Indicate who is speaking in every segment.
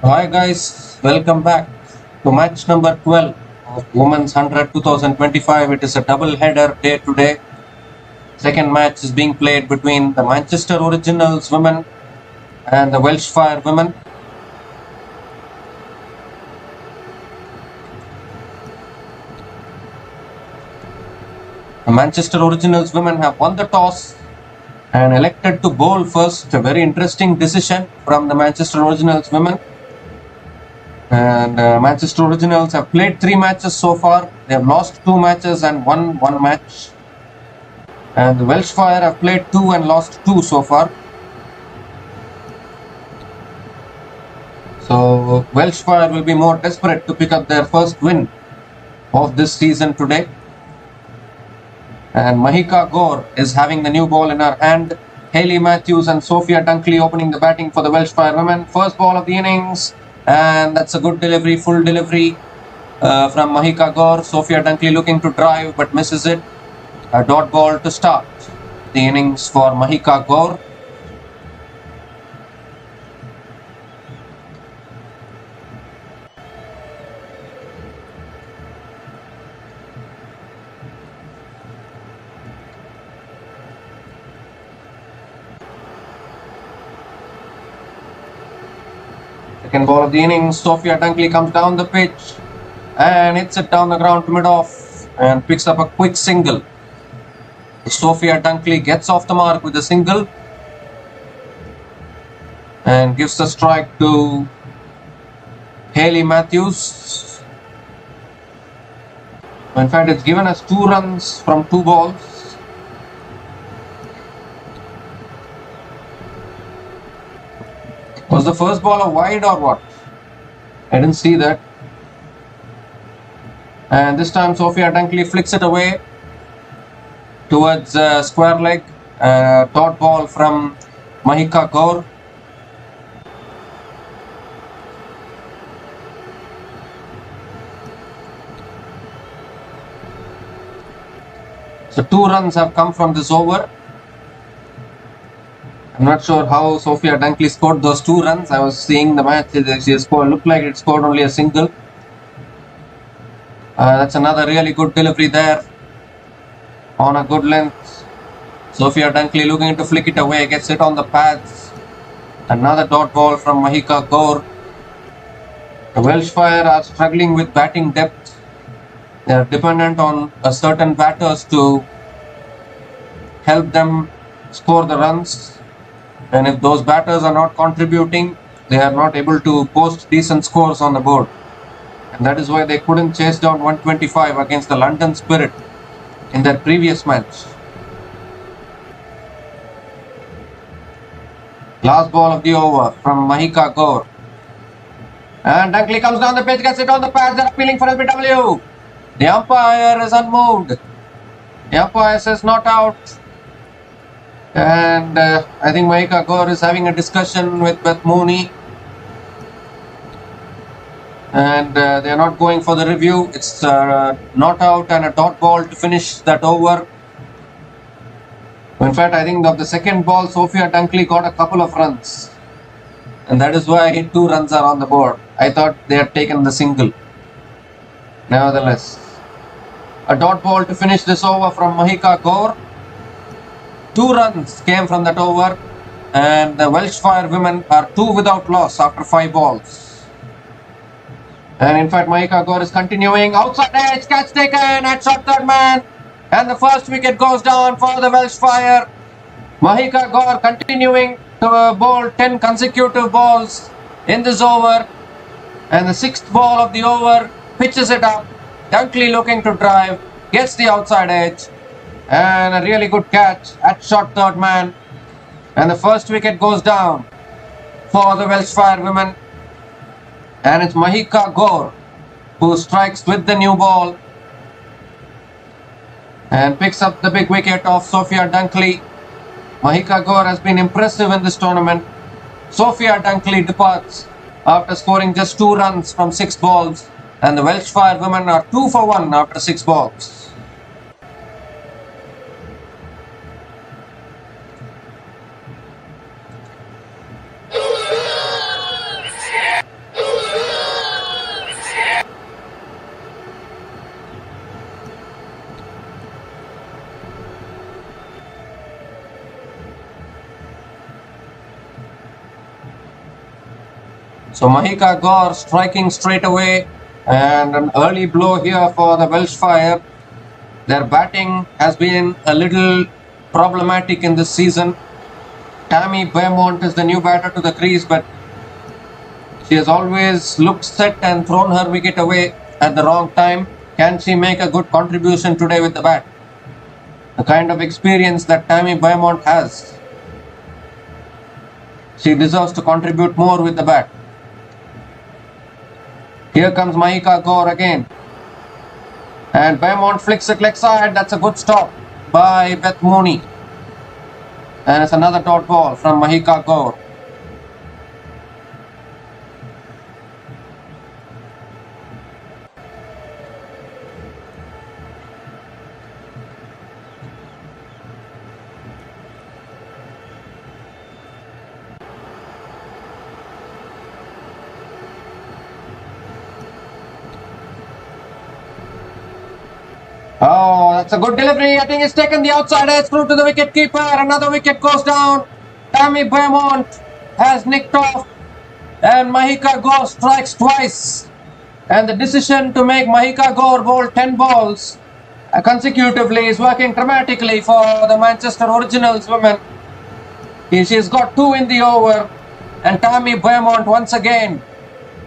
Speaker 1: Hi guys, welcome back to match number 12 of Women's 100 2025. It is a double header day today. Second match is being played between the Manchester Originals women and the Welsh Fire women. The Manchester Originals women have won the toss and elected to bowl first. A very interesting decision from the Manchester Originals women. And Manchester Originals have played 3 matches so far. They have lost 2 matches and won 1 match. And the Welsh Fire have played 2 and lost 2 so far. So Welsh Fire will be more desperate to pick up their first win of this season today. And Mahika Gore is having the new ball in her hand. Hayley Matthews and Sophia Dunkley opening the batting for the Welsh Fire women. First ball of the innings. And that's a good delivery, full delivery from Mahika Gore. Sophia Dunkley looking to drive but misses it. A dot ball to start the innings for Mahika Gore. Second ball of the innings, Sophia Dunkley comes down the pitch and hits it down the ground to mid-off and picks up a quick single. Sophia Dunkley gets off the mark with a single and gives the strike to Hayley Matthews. In fact, it's given us 2 runs from 2 balls. Was the first ball a wide or what? I didn't see that. And this time Sophia Dunkley flicks it away towards square leg. Dot ball from Mahika Gore. So 2 runs have come from this over. I'm not sure how Sophia Dunkley scored those 2 runs. I was seeing the match. She scored, looked like it scored only a single. That's another really good delivery there on a good length. Sophia Dunkley looking to flick it away, gets it on the pads. Another dot ball from Mahika Gore. The Welsh Fire are struggling with batting depth. They are dependent on certain batters to help them score the runs. And if those batters are not contributing, they are not able to post decent scores on the board. And that is why they couldn't chase down 125 against the London Spirit in their previous match. Last ball of the over from Mahika Gore. And Dunkley comes down the pitch, gets it on the pads. They're appealing for LBW. The umpire is unmoved. The umpire says not out. And I think Mahika Gore is having a discussion with Beth Mooney. And they are not going for the review. It's not out and a dot ball to finish that over. In fact, I think of the second ball, Sophia Dunkley got a couple of runs. And that is why 2 runs are on the board. I thought they had taken the single. Nevertheless, a dot ball to finish this over from Mahika Gore. 2 runs came from that over, and the Welsh Fire women are 2 without loss after 5 balls. And in fact, Mahika Gore is continuing. Outside edge, catch taken at short third man. And the first wicket goes down for the Welsh Fire. Mahika Gore continuing to bowl 10 consecutive balls in this over. And the 6th ball of the over pitches it up. Dunkley looking to drive, gets the outside edge. And a really good catch at short third man. And the first wicket goes down for the Welsh Fire women. And it's Mahika Gore who strikes with the new ball and picks up the big wicket of Sophia Dunkley. Mahika Gore has been impressive in this tournament. Sophia Dunkley departs after scoring just 2 runs from 6 balls. And the Welsh Fire women are 2 for 1 after 6 balls. So Mahika Gore striking straight away, and an early blow here for the Welsh Fire. Their batting has been a little problematic in this season. Tammy Beaumont is the new batter to the crease, but she has always looked set and thrown her wicket away at the wrong time. Can she make a good contribution today with the bat? The kind of experience that Tammy Beaumont has, she deserves to contribute more with the bat. Here comes Mahika Gore again. And Beaumont flicks it leg side. That's a good stop by Beth Mooney. And it's another dot ball from Mahika Gore. Oh, that's a good delivery. I think it's taken the outside edge through to the wicket keeper. Another wicket goes down. Tammy Beaumont has nicked off, and Mahika Gore strikes twice. And the decision to make Mahika Gore bowl 10 balls consecutively is working dramatically for the Manchester Originals women. She's got 2 in the over, and Tammy Beaumont once again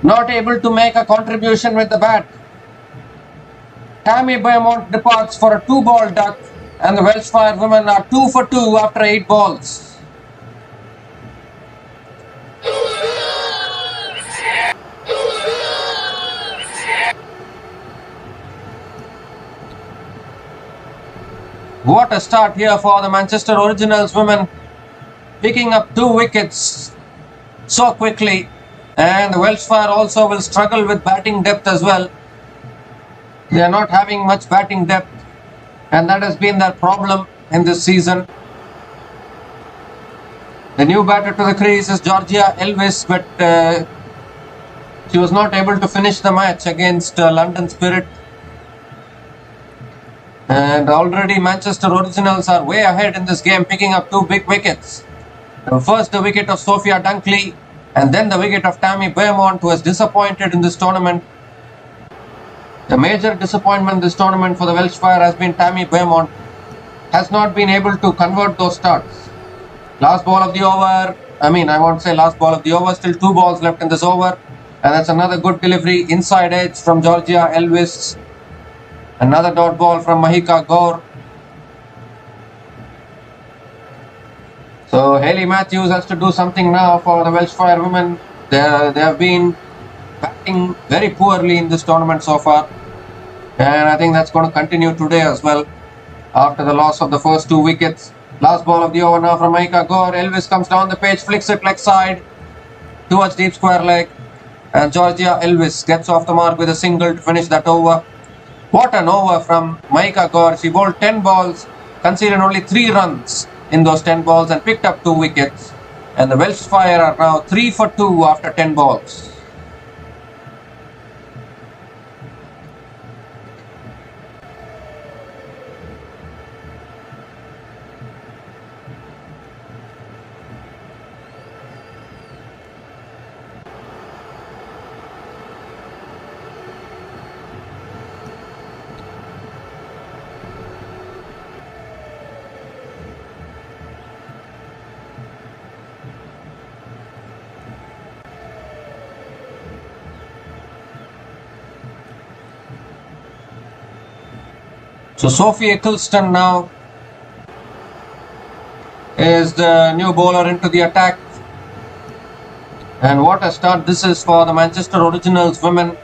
Speaker 1: not able to make a contribution with the bat. Tammy Beaumont departs for a 2-ball duck, and the Welsh Fire women are 2 for 2 after 8 balls. What a start here for the Manchester Originals women, picking up 2 wickets so quickly, and the Welsh Fire also will struggle with batting depth as well. They are not having much batting depth, and that has been their problem in this season. The new batter to the crease is Georgia Elvis, but she was not able to finish the match against London Spirit. And already Manchester Originals are way ahead in this game, picking up 2 big wickets. First the wicket of Sophia Dunkley, and then the wicket of Tammy Beaumont, who has disappointed in this tournament. The major disappointment this tournament for the Welsh Fire has been Tammy Beaumont has not been able to convert those starts. Last ball of the over, I won't say last ball of the over, still 2 balls left in this over. And that's another good delivery, inside edge from Georgia Elvis. Another dot ball from Mahika Gore. So Hayley Matthews has to do something now for the Welsh Fire women. They have been batting very poorly in this tournament so far, and I think that's going to continue today as well after the loss of the first 2 wickets. Last ball of the over now from Mahika Gore. Elvis comes down the pitch, flicks it leg side towards deep square leg, and Georgia Elvis gets off the mark with a single to finish that over. What an over from Mahika Gore. She bowled 10 balls, conceded only 3 runs in those 10 balls and picked up 2 wickets, and the Welsh Fire are now 3 for 2 after 10 balls. So Sophie Eccleston now is the new bowler into the attack. And what a start this is for the Manchester Originals women.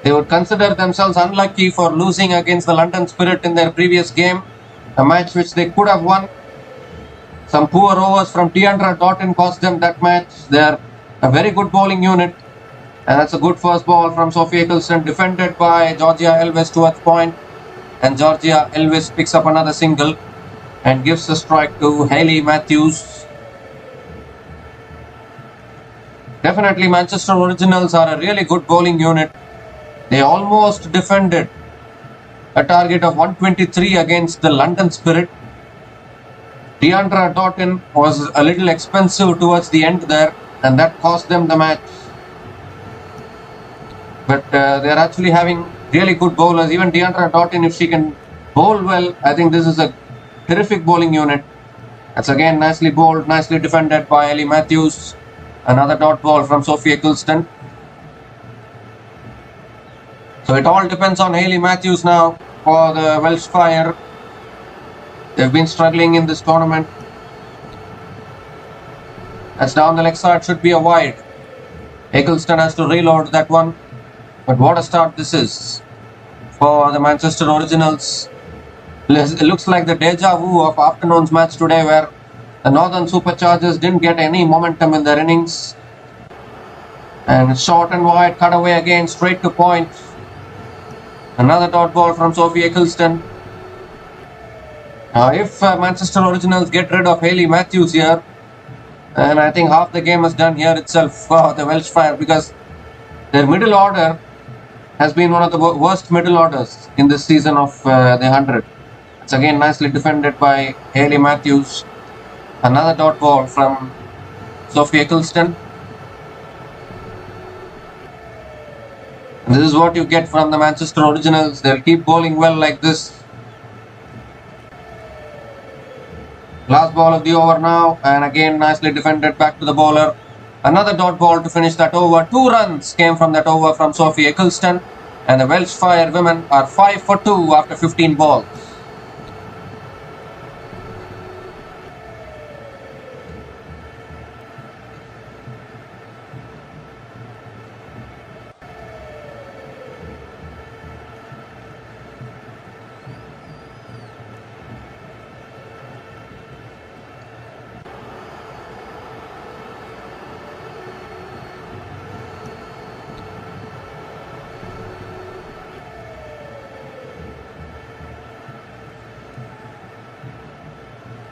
Speaker 1: They would consider themselves unlucky for losing against the London Spirit in their previous game, a match which they could have won. Some poor overs from Deandra Doughton cost them that match. They are a very good bowling unit, and that's a good first ball from Sophie Eccleston, defended by Georgia Elvis towards point. And Georgia Elvis picks up another single and gives the strike to Hayley Matthews. Definitely Manchester Originals are a really good bowling unit. They almost defended a target of 123 against the London Spirit. Deandra Doughton was a little expensive towards the end there, and that cost them the match. But they are actually having really good bowlers. Even Deandra Doughton, if she can bowl well, I think this is a terrific bowling unit. That's again nicely bowled, nicely defended by Ellie Matthews. Another dot ball from Sophie Eccleston. So it all depends on Hayley Matthews now for the Welsh Fire. They've been struggling in this tournament. That's down the leg side, should be a wide. Eccleston has to reload that one. But what a start this is for the Manchester Originals. It looks like the deja vu of afternoon's match today, where the Northern Superchargers didn't get any momentum in their innings. And short and wide, cut away again, straight to point. Another dot ball from Sophie Eccleston. If Manchester Originals get rid of Hayley Matthews here, and I think half the game is done here itself for the Welsh Fire, because their middle order has been one of the worst middle orders in this season of the 100. It's again nicely defended by Hayley Matthews. Another dot ball from Sophie Eccleston. And this is what you get from the Manchester Originals. They'll keep bowling well like this. Last ball of the over now, and again nicely defended back to the bowler. Another dot ball to finish that over. 2 runs came from that over from Sophie Eccleston, and the Welsh Fire women are 5 for 2 after 15 balls.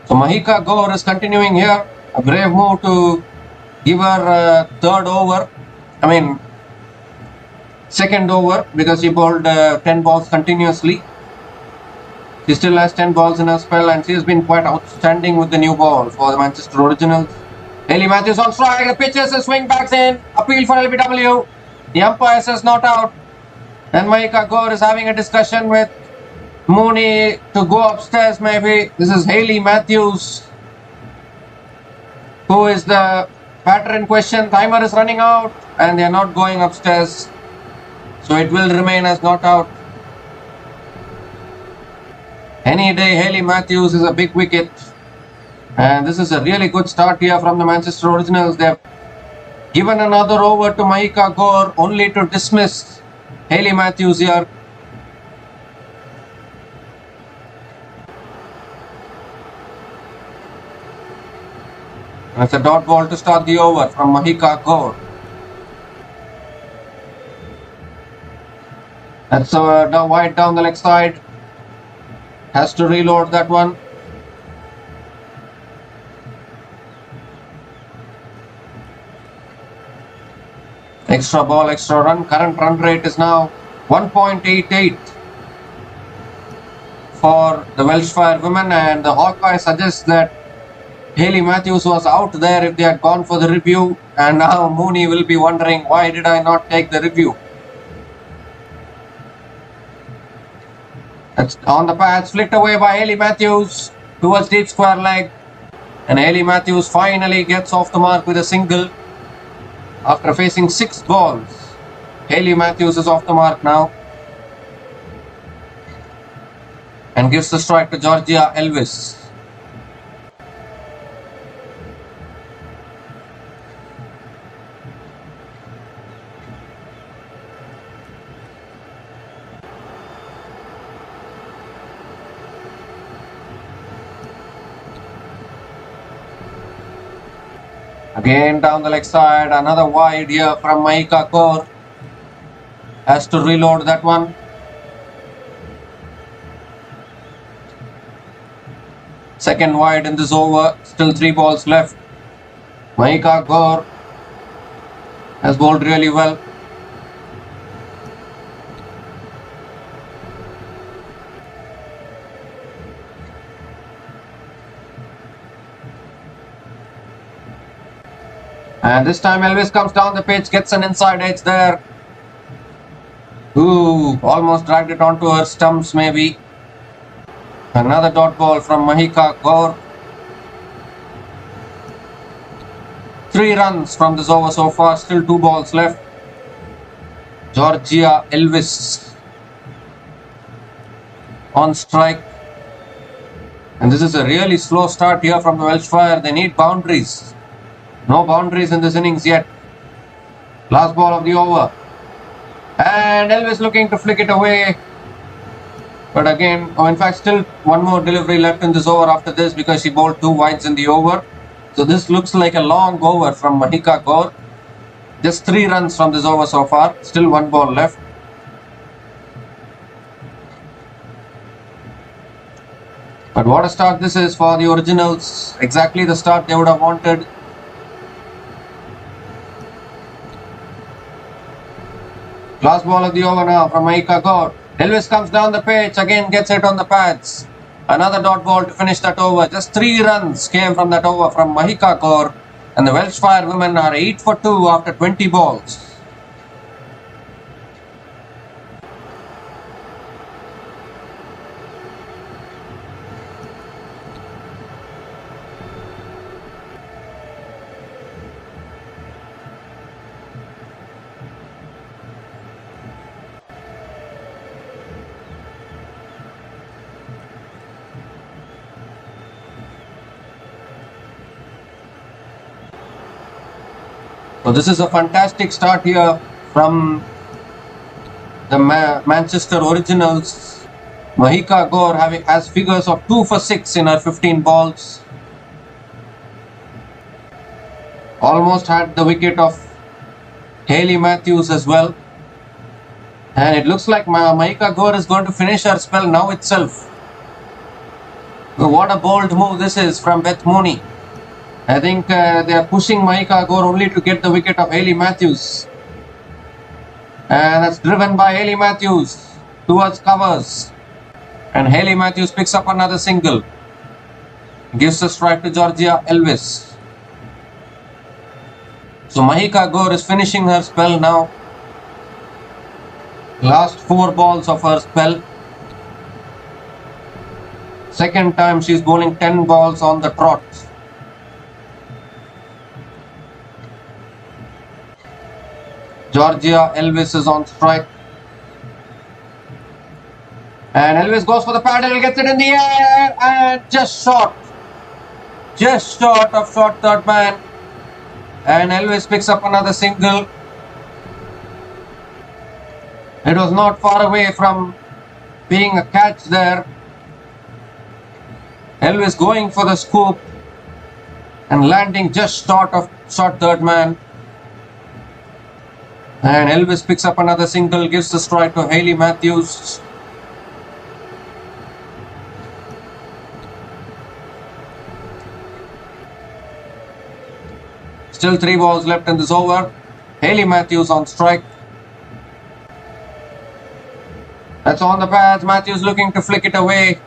Speaker 1: So Mahika Gaur is continuing here. A brave move to give her second over, because she bowled 10 balls continuously. She still has 10 balls in her spell, and she has been quite outstanding with the new ball for the Manchester Originals. Hayley Matthews on strike. The pitches, a swing backs in. Appeal for LBW. The umpire says not out. And Mahika Gaur is having a discussion with Mooney to go upstairs maybe. This is Hayley Matthews, who is the batter in question. Timer is running out and they are not going upstairs. So it will remain as not out. Any day Hayley Matthews is a big wicket. And this is a really good start here from the Manchester Originals. They have given another over to Mahika Gaur only to dismiss Hayley Matthews here. It's a dot ball to start the over from Mahika Gaur. That's wide down the leg side. Has to reload that one. Extra ball, extra run. Current run rate is now 1.88 for the Welsh Fire women, and the Hawkeye suggests that Hayley Matthews was out there if they had gone for the review, and now Mooney will be wondering, why did I not take the review? That's on the patch, flicked away by Hayley Matthews towards deep square leg, and Hayley Matthews finally gets off the mark with a single after facing 6 balls. Hayley Matthews is off the mark now and gives the strike to Georgia Elvis. Again down the leg side, another wide here from Mahika Gaur. Has to reload that one. Second wide in this over, still 3 balls left. Mahika Gaur has bowled really well. And this time Elvis comes down the pitch, gets an inside edge there. Ooh, almost dragged it onto her stumps maybe. Another dot ball from Mahika Gaur. 3 runs from this over so far, still 2 balls left. Georgia Elvis on strike. And this is a really slow start here from the Welsh Fire. They need boundaries. No boundaries in this innings yet. Last ball of the over. And Elvis looking to flick it away. But again, in fact, still one more delivery left in this over after this because she bowled 2 wides in the over. So this looks like a long over from Mahika Gaur. Just 3 runs from this over so far. Still 1 ball left. But what a start this is for the Originals. Exactly the start they would have wanted. Last ball of the over now from Mahika Gaur. Elvis comes down the pitch, again gets it on the pads. Another dot ball to finish that over. Just 3 runs came from that over from Mahika Gaur. And the Welsh Fire women are 8 for 2 after 20 balls. So this is a fantastic start here from the Manchester Originals. Mahika Gaur has figures of 2 for 6 in her 15 balls. Almost had the wicket of Hayley Matthews as well. And it looks like Mahika Gaur is going to finish her spell now itself. So what a bold move this is from Beth Mooney. I think they are pushing Mahika Gaur only to get the wicket of Hayley Matthews. And that's driven by Hayley Matthews towards covers. And Hayley Matthews picks up another single. Gives a strike to Georgia Elvis. So Mahika Gaur is finishing her spell now. Last 4 balls of her spell. Second time she's bowling 10 balls on the trot. Georgia Elvis is on strike. And Elvis goes for the paddle, gets it in the air and just short. Just short of short third man. And Elvis picks up another single. It was not far away from being a catch there. Elvis going for the scoop and landing just short of short third man. And Elvis picks up another single, gives the strike to Hayley Matthews. Still 3 balls left in this over. Hayley Matthews on strike. That's on the pads. Matthews looking to flick it away,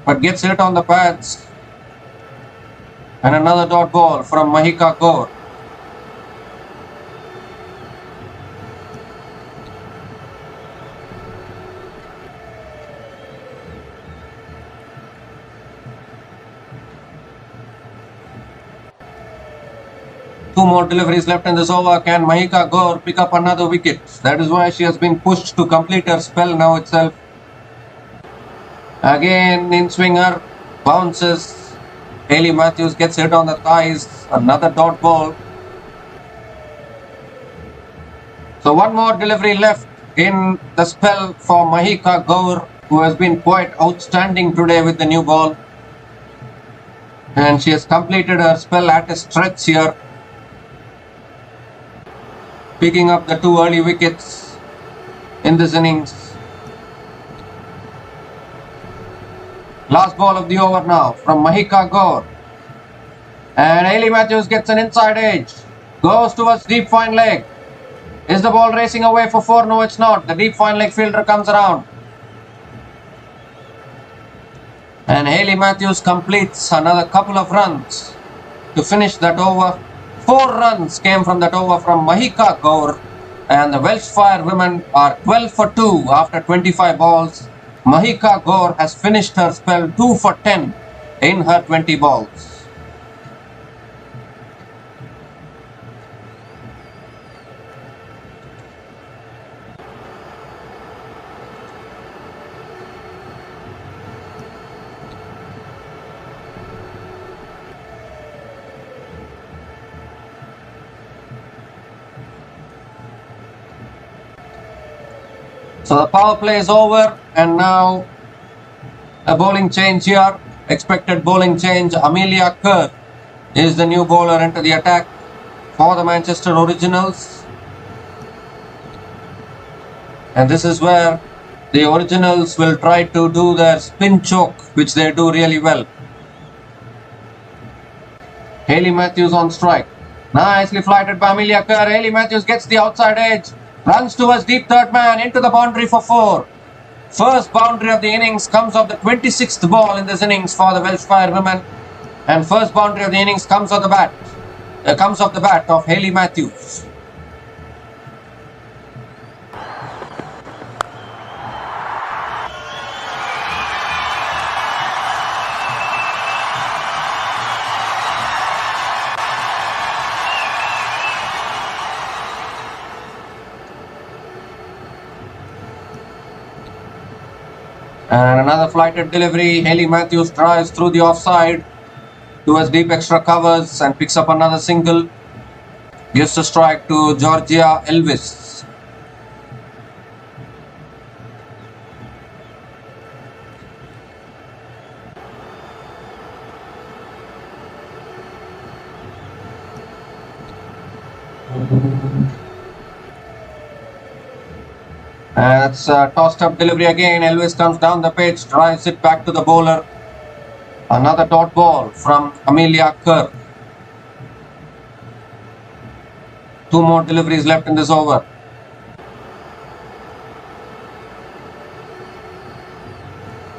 Speaker 1: but gets hit on the pads. And another dot ball from Mahika Gaur. Two more deliveries left in this over. Can Mahika Gaur pick up another wicket? That is why she has been pushed to complete her spell now itself. Again in swinger, bounces. Hayley Matthews gets hit on the thighs. Another dot ball. So one more delivery left in the spell for Mahika Gaur, who has been quite outstanding today with the new ball. And she has completed her spell at a stretch here, picking up the 2 early wickets in this innings. Last ball of the over now from Mahika Gaur. And Hayley Matthews gets an inside edge. Goes towards deep fine leg. Is the ball racing away for 4? No, it's not. The deep fine leg fielder comes around. And Hayley Matthews completes another couple of runs to finish that over. 4 runs came from that over from Mahika Gaur. And the Welshfire women are 12 for 2 after 25 balls. Mahika Gaur has finished her spell 2 for 10 in her 20 balls. So the power play is over, and now a bowling change here. Expected bowling change. Amelia Kerr is the new bowler into the attack for the Manchester Originals. And this is where the Originals will try to do their spin choke, which they do really well. Hayley Matthews on strike. Nicely flighted by Amelia Kerr. Hayley Matthews gets the outside edge. Runs towards deep third man into the boundary for 4. First boundary of the innings comes off the 26th ball in this innings for the Welshfire women. And first boundary of the innings comes off the bat. Comes off the bat of Hayley Matthews. And another flighted delivery. Hayley Matthews drives through the offside towards deep extra covers and picks up another single. Gives a strike to Georgia Elvis. And it's a tossed up delivery again. Elvis comes down the pitch, drives it back to the bowler. Another dot ball from Amelia Kerr. 2 more deliveries left in this over.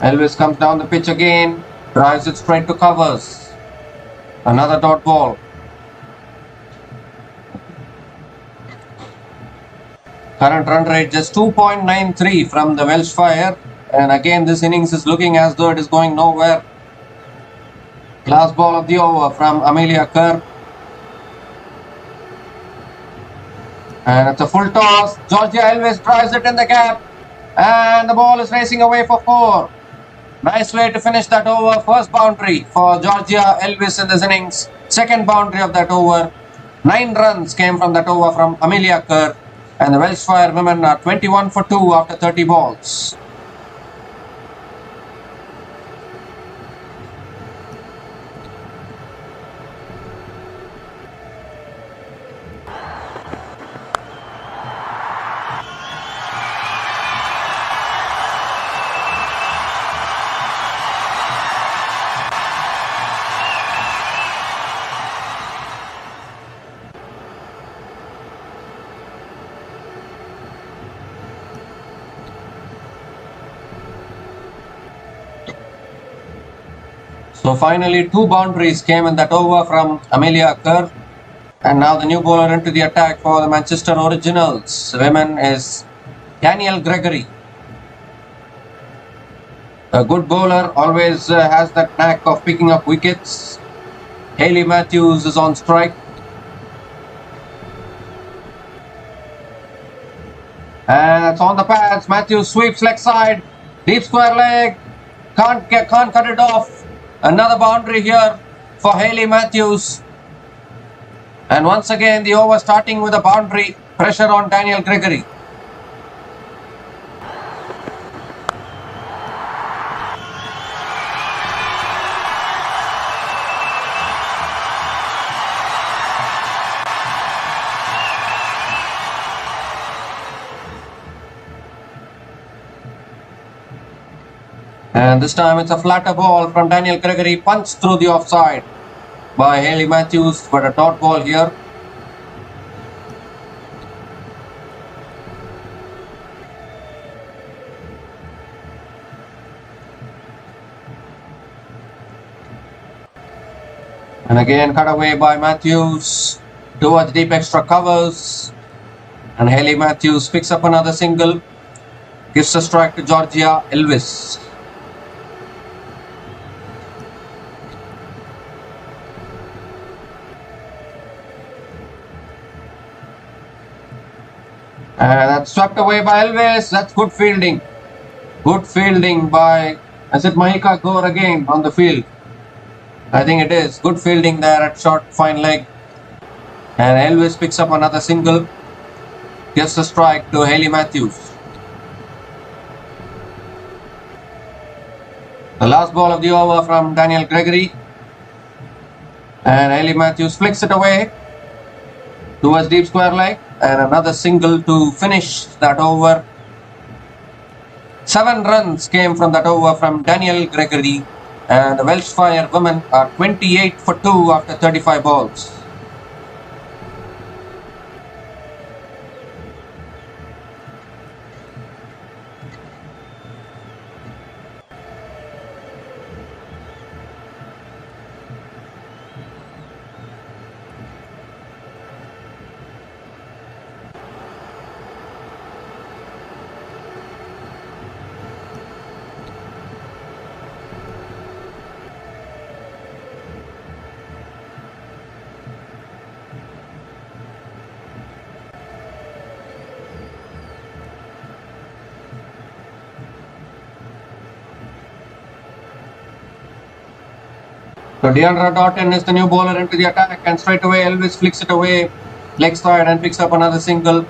Speaker 1: Elvis comes down the pitch again, drives it straight to covers. Another dot ball. Current run rate just 2.93 from the Welshfire, and again this innings is looking as though it is going nowhere. Last ball of the over from Amelia Kerr. And it's a full toss. Georgia Elvis drives it in the gap, and the ball is racing away for 4. Nice way to finish that over. First boundary for Georgia Elvis in this innings. Second boundary of that over. 9 runs came from that over from Amelia Kerr. And the Welshfire women are 21 for 2 after 30 balls. So finally 2 boundaries came in that over from Amelia Kerr. And now the new bowler into the attack for the Manchester Originals women is Daniel Gregory. A good bowler, always has that knack of picking up wickets. Hayley Matthews is on strike. And it's on the pads. Matthews sweeps leg side. Deep square leg. Can't cut it off. Another boundary here for Hayley Matthews. And once again the over starting with a boundary. Pressure on Daniel Gregory. And this time it's a flatter ball from Daniel Gregory, punched through the offside by Hayley Matthews, but a dot ball here. And again cut away by Matthews towards deep extra covers. And Haley Matthews picks up another single. Gives a strike to Georgia Elvis. That's swept away by Elvis. That's good fielding. Good fielding by, is it Mahika Gaur again on the field? I think it is. Good fielding there at short, fine leg. And Elvis picks up another single. Gives a strike to Haley Matthews. The last ball of the over from Daniel Gregory. And Haley Matthews flicks it away towards deep square leg. And another single to finish that over. 7 runs came from that over from Daniel Gregory. And the Welsh Fire women are 28 for 2 after 35 balls. So Deandra Doughton is the new bowler into the attack, and straight away Elvis flicks it away leg side and picks up another single.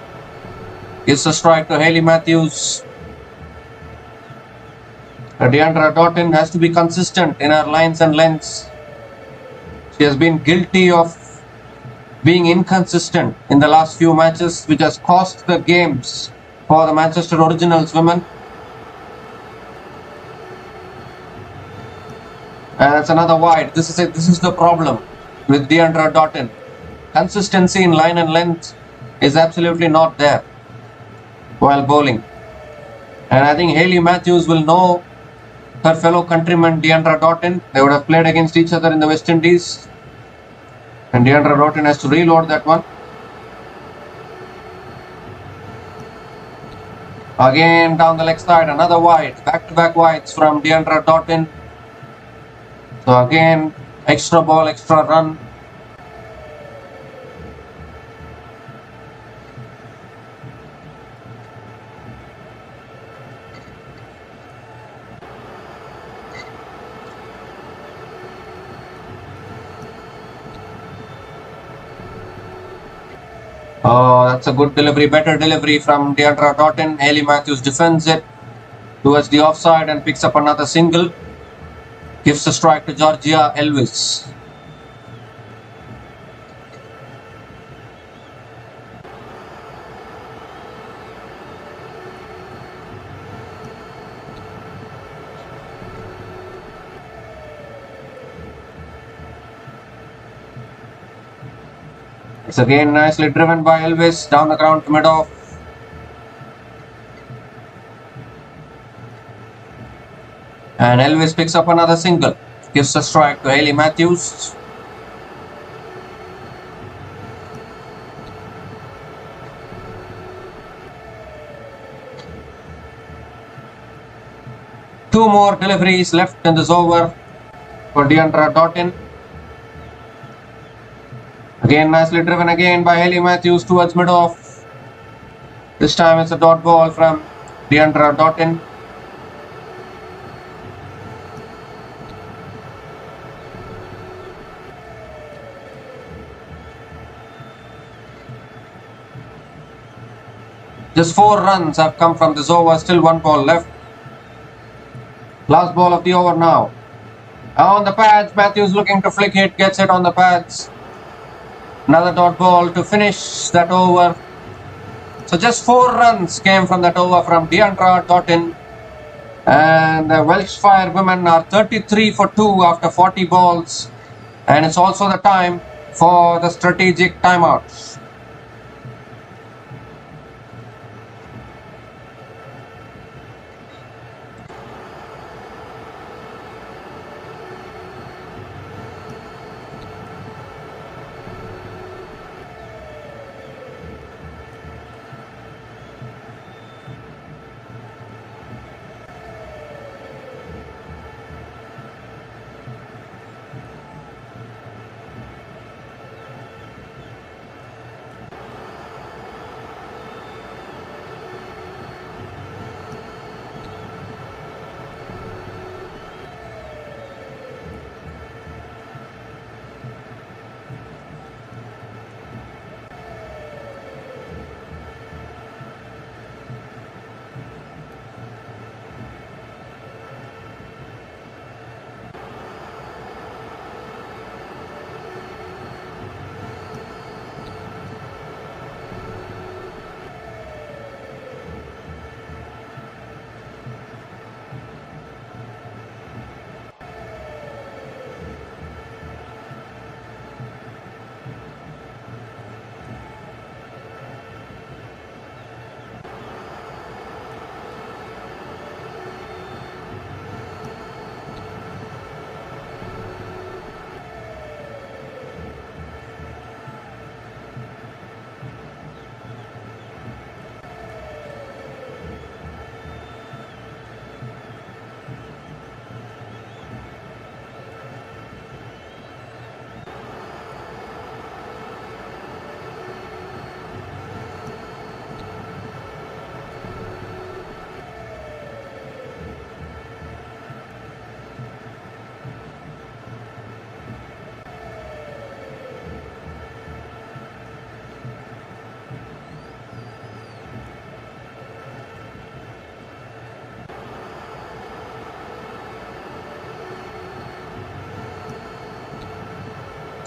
Speaker 1: Gives a strike to Haley Matthews. Deandra Doughton has to be consistent in her lines and lengths. She has been guilty of being inconsistent in the last few matches, which has cost the games for the Manchester Originals women. And that's another wide. This is the problem with Deandra Doughton. Consistency in line and length is absolutely not there while bowling. And I think Haley Matthews will know her fellow countryman Deandra Doughton. They would have played against each other in the West Indies. And Deandra Doughton has to reload that one. Again down the leg side, another wide. Back-to-back wides from Deandra Doughton. So again, extra ball, extra run. Oh, that's a good delivery, better delivery from Deandra Doughton. Haley Matthews defends it towards the offside and picks up another single. Gives a strike to Georgia Elvis. It's again nicely driven by Elvis down the ground to mid-off. And Elvis picks up another single. Gives a strike to Haley Matthews. Two more deliveries left in this over for Deandra Doughton. Again nicely driven again by Haley Matthews towards mid-off. This time it's a dot ball from Deandra Doughton. Just 4 runs have come from this over, still 1 ball left. Last ball of the over now. On the pads, Matthews looking to flick it, gets it on the pads. Another dot ball to finish that over. So just 4 runs came from that over from Deandra Doughton. And the Welsh Fire women are 33 for 2 after 40 balls. And it's also the time for the strategic timeouts.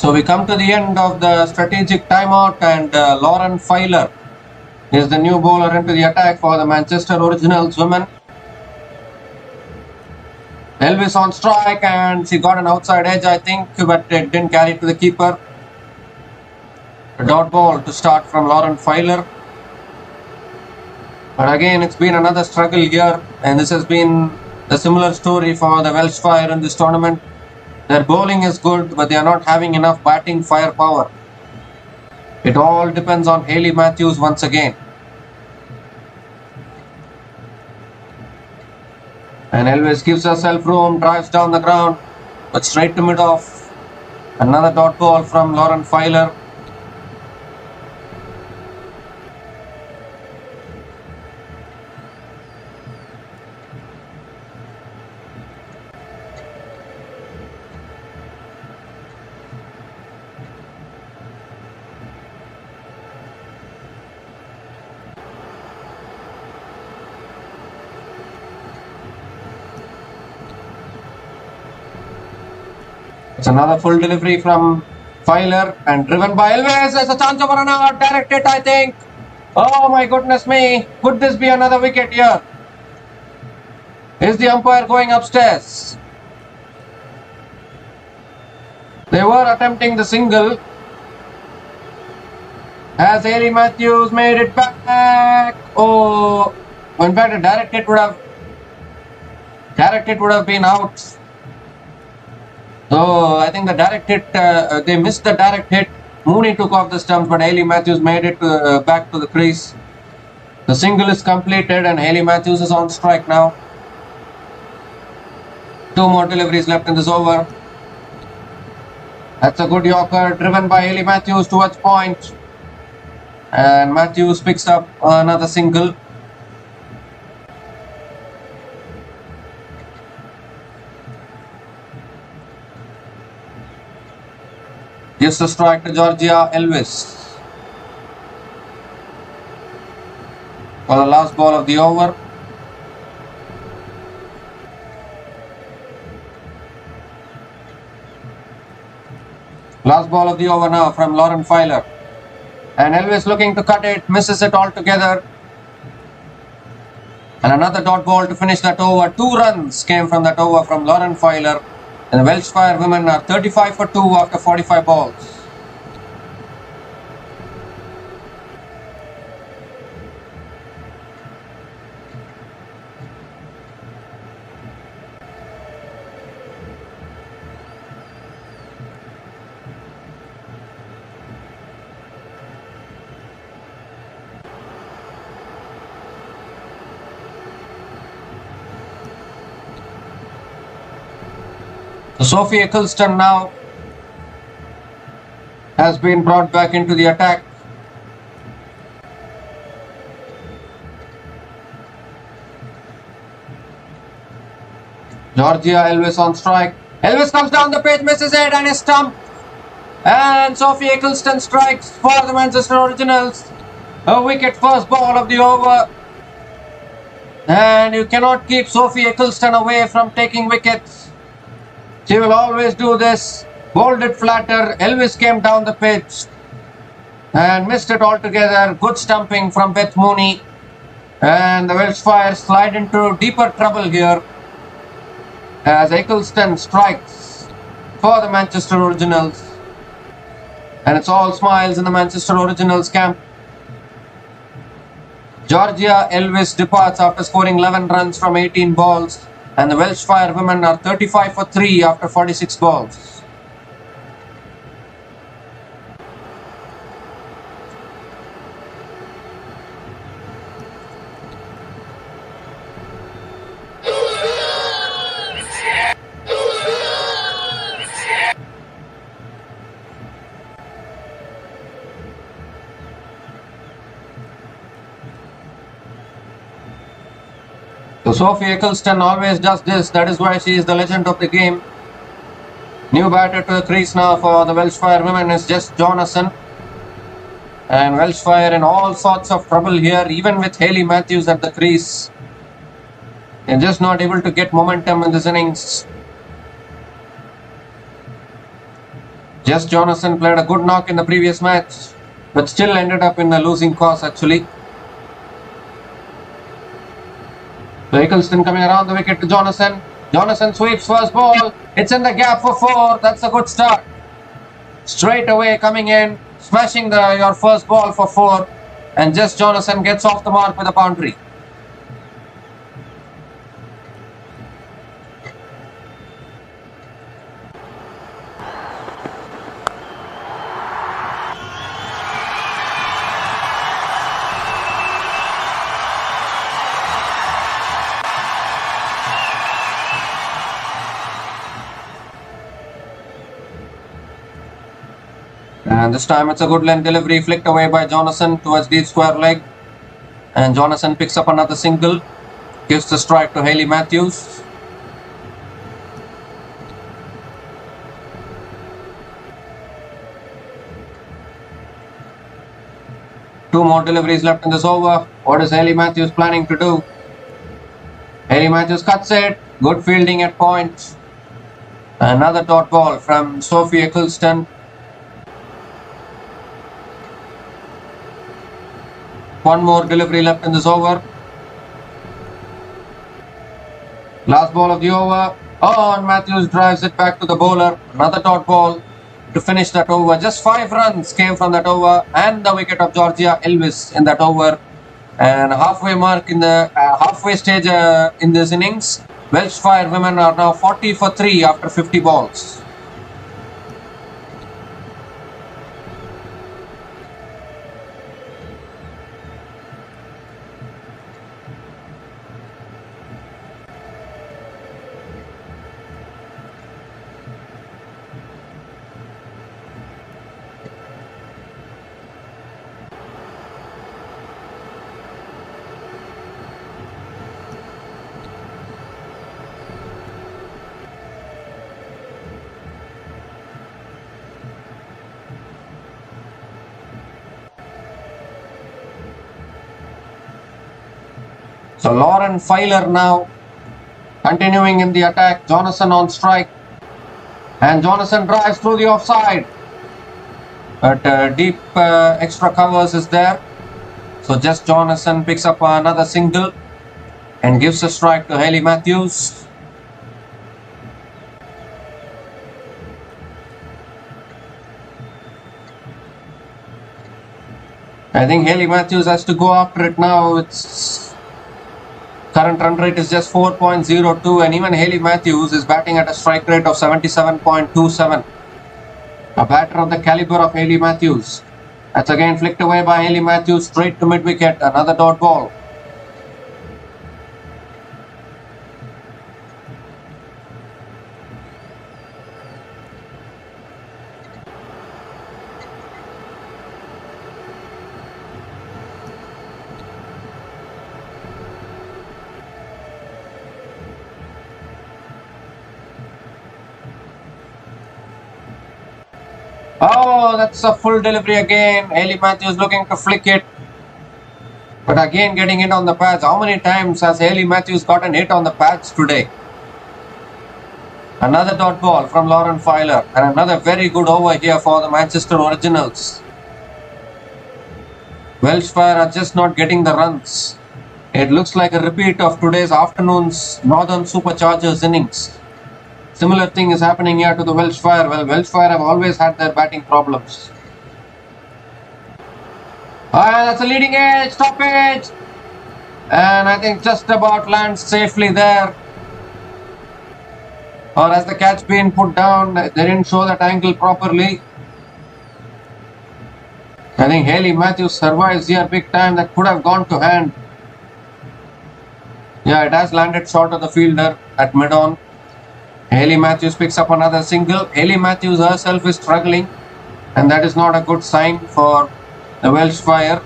Speaker 1: So we come to the end of the strategic timeout, and Lauren Filer is the new bowler into the attack for the Manchester Originals women. Elvis on strike, and she got an outside edge, I think, but it didn't carry to the keeper. A dot ball to start from Lauren Filer. But again, it's been another struggle here, and this has been a similar story for the Welsh Fire in this tournament. Their bowling is good, but they are not having enough batting firepower. It all depends on Hayley Matthews once again. And Elvis gives herself room, drives down the ground, but straight to mid-off. Another dot ball from Lauren Filer. It's another full delivery from Filer and driven by Elvis. There's a chance of a run out. Direct hit, I think. Oh my goodness me. Could this be another wicket here? Is the umpire going upstairs? They were attempting the single. As Hayley Matthews made it back. Oh, in fact, a direct hit would have been out. So I think the direct hit, they missed the direct hit. Mooney took off the stumps, but Hayley Matthews made it back to the crease. The single is completed, and Hayley Matthews is on strike now. 2 more deliveries left in this over. That's a good Yorker, driven by Hayley Matthews towards point. And Matthews picks up another single. Gives the strike to Georgia Elvis for the last ball of the over. Last ball of the over now from Lauren Filer. And Elvis looking to cut it, misses it altogether. And another dot ball to finish that over. 2 runs came from that over from Lauren Filer. And the Welsh Fire women are 35 for 2 after 45 balls. So Sophie Eccleston now has been brought back into the attack. Georgia Elvis on strike. Elvis comes down the pitch, misses it, and is stumped. And Sophie Eccleston strikes for the Manchester Originals. A wicket, first ball of the over. And you cannot keep Sophie Eccleston away from taking wickets. She will always do this. Bowled it flatter. Elvis came down the pitch and missed it altogether. Good stumping from Beth Mooney. And the Welsh Fire slide into deeper trouble here as Eccleston strikes for the Manchester Originals. And it's all smiles in the Manchester Originals camp. Georgia Elvis departs after scoring 11 runs from 18 balls. And the Welsh Fire women are 35 for 3 after 46 balls. So Sophie Eccleston always does this. That is why she is the legend of the game. New batter to the crease now for the Welsh Fire women is Jess Jonasson. And Welsh Fire in all sorts of trouble here, even with Hayley Matthews at the crease. They're just not able to get momentum in this innings. Jess Jonathan played a good knock in the previous match, but still ended up in a losing cause actually. So Eccleston coming around the wicket to Jonathan. Jonathan sweeps first ball. It's in the gap for 4. That's a good start. Straight away coming in, smashing your first ball for 4. And Jess Jonathan gets off the mark with a boundary. And this time it's a good length delivery, flicked away by Jonathan towards deep square leg. And Jonathan picks up another single, gives the strike to Hayley Matthews. Two more deliveries left in this over. What is Hayley Matthews planning to do? Hayley Matthews cuts it. Good fielding at point. Another dot ball from Sophie Eccleston. One more delivery left in this over. Last ball of the over. Oh, and Matthews drives it back to the bowler. Another dot ball to finish that over. Just 5 runs came from that over, and the wicket of Georgia Elvis in that over. And halfway mark in the halfway stage in this innings. Welsh Fire women are now 40 for 3 after 50 balls. So Lauren Filer now continuing in the attack. Jonathan on strike. And Jonathan drives through the offside. But deep extra covers is there. So just Jonathan picks up another single and gives a strike to Hayley Matthews. I think Hayley Matthews has to go after it now. Its current run rate is just 4.02, and even Hayley Matthews is batting at a strike rate of 77.27. A batter of the caliber of Hayley Matthews. That's again flicked away by Hayley Matthews straight to mid-wicket. Another dot ball. Oh, that's a full delivery again. Hayley Matthews looking to flick it. But again getting hit on the pads. How many times has Hayley Matthews gotten hit on the pads today? Another dot ball from Lauren Filer. And another very good over here for the Manchester Originals. Welshfire are just not getting the runs. It looks like a repeat of today's afternoon's Northern Superchargers innings. Similar thing is happening here to the Welsh Fire. Well, Welsh Fire have always had their batting problems. That's a leading edge, stoppage. And I think just about lands safely there. Or has the catch been put down? They didn't show that angle properly. I think Hayley Matthews survives here big time. That could have gone to hand. Yeah, it has landed short of the fielder at mid-on. Hayley Matthews picks up another single. Hayley Matthews herself is struggling, and that is not a good sign for the Welsh Fire.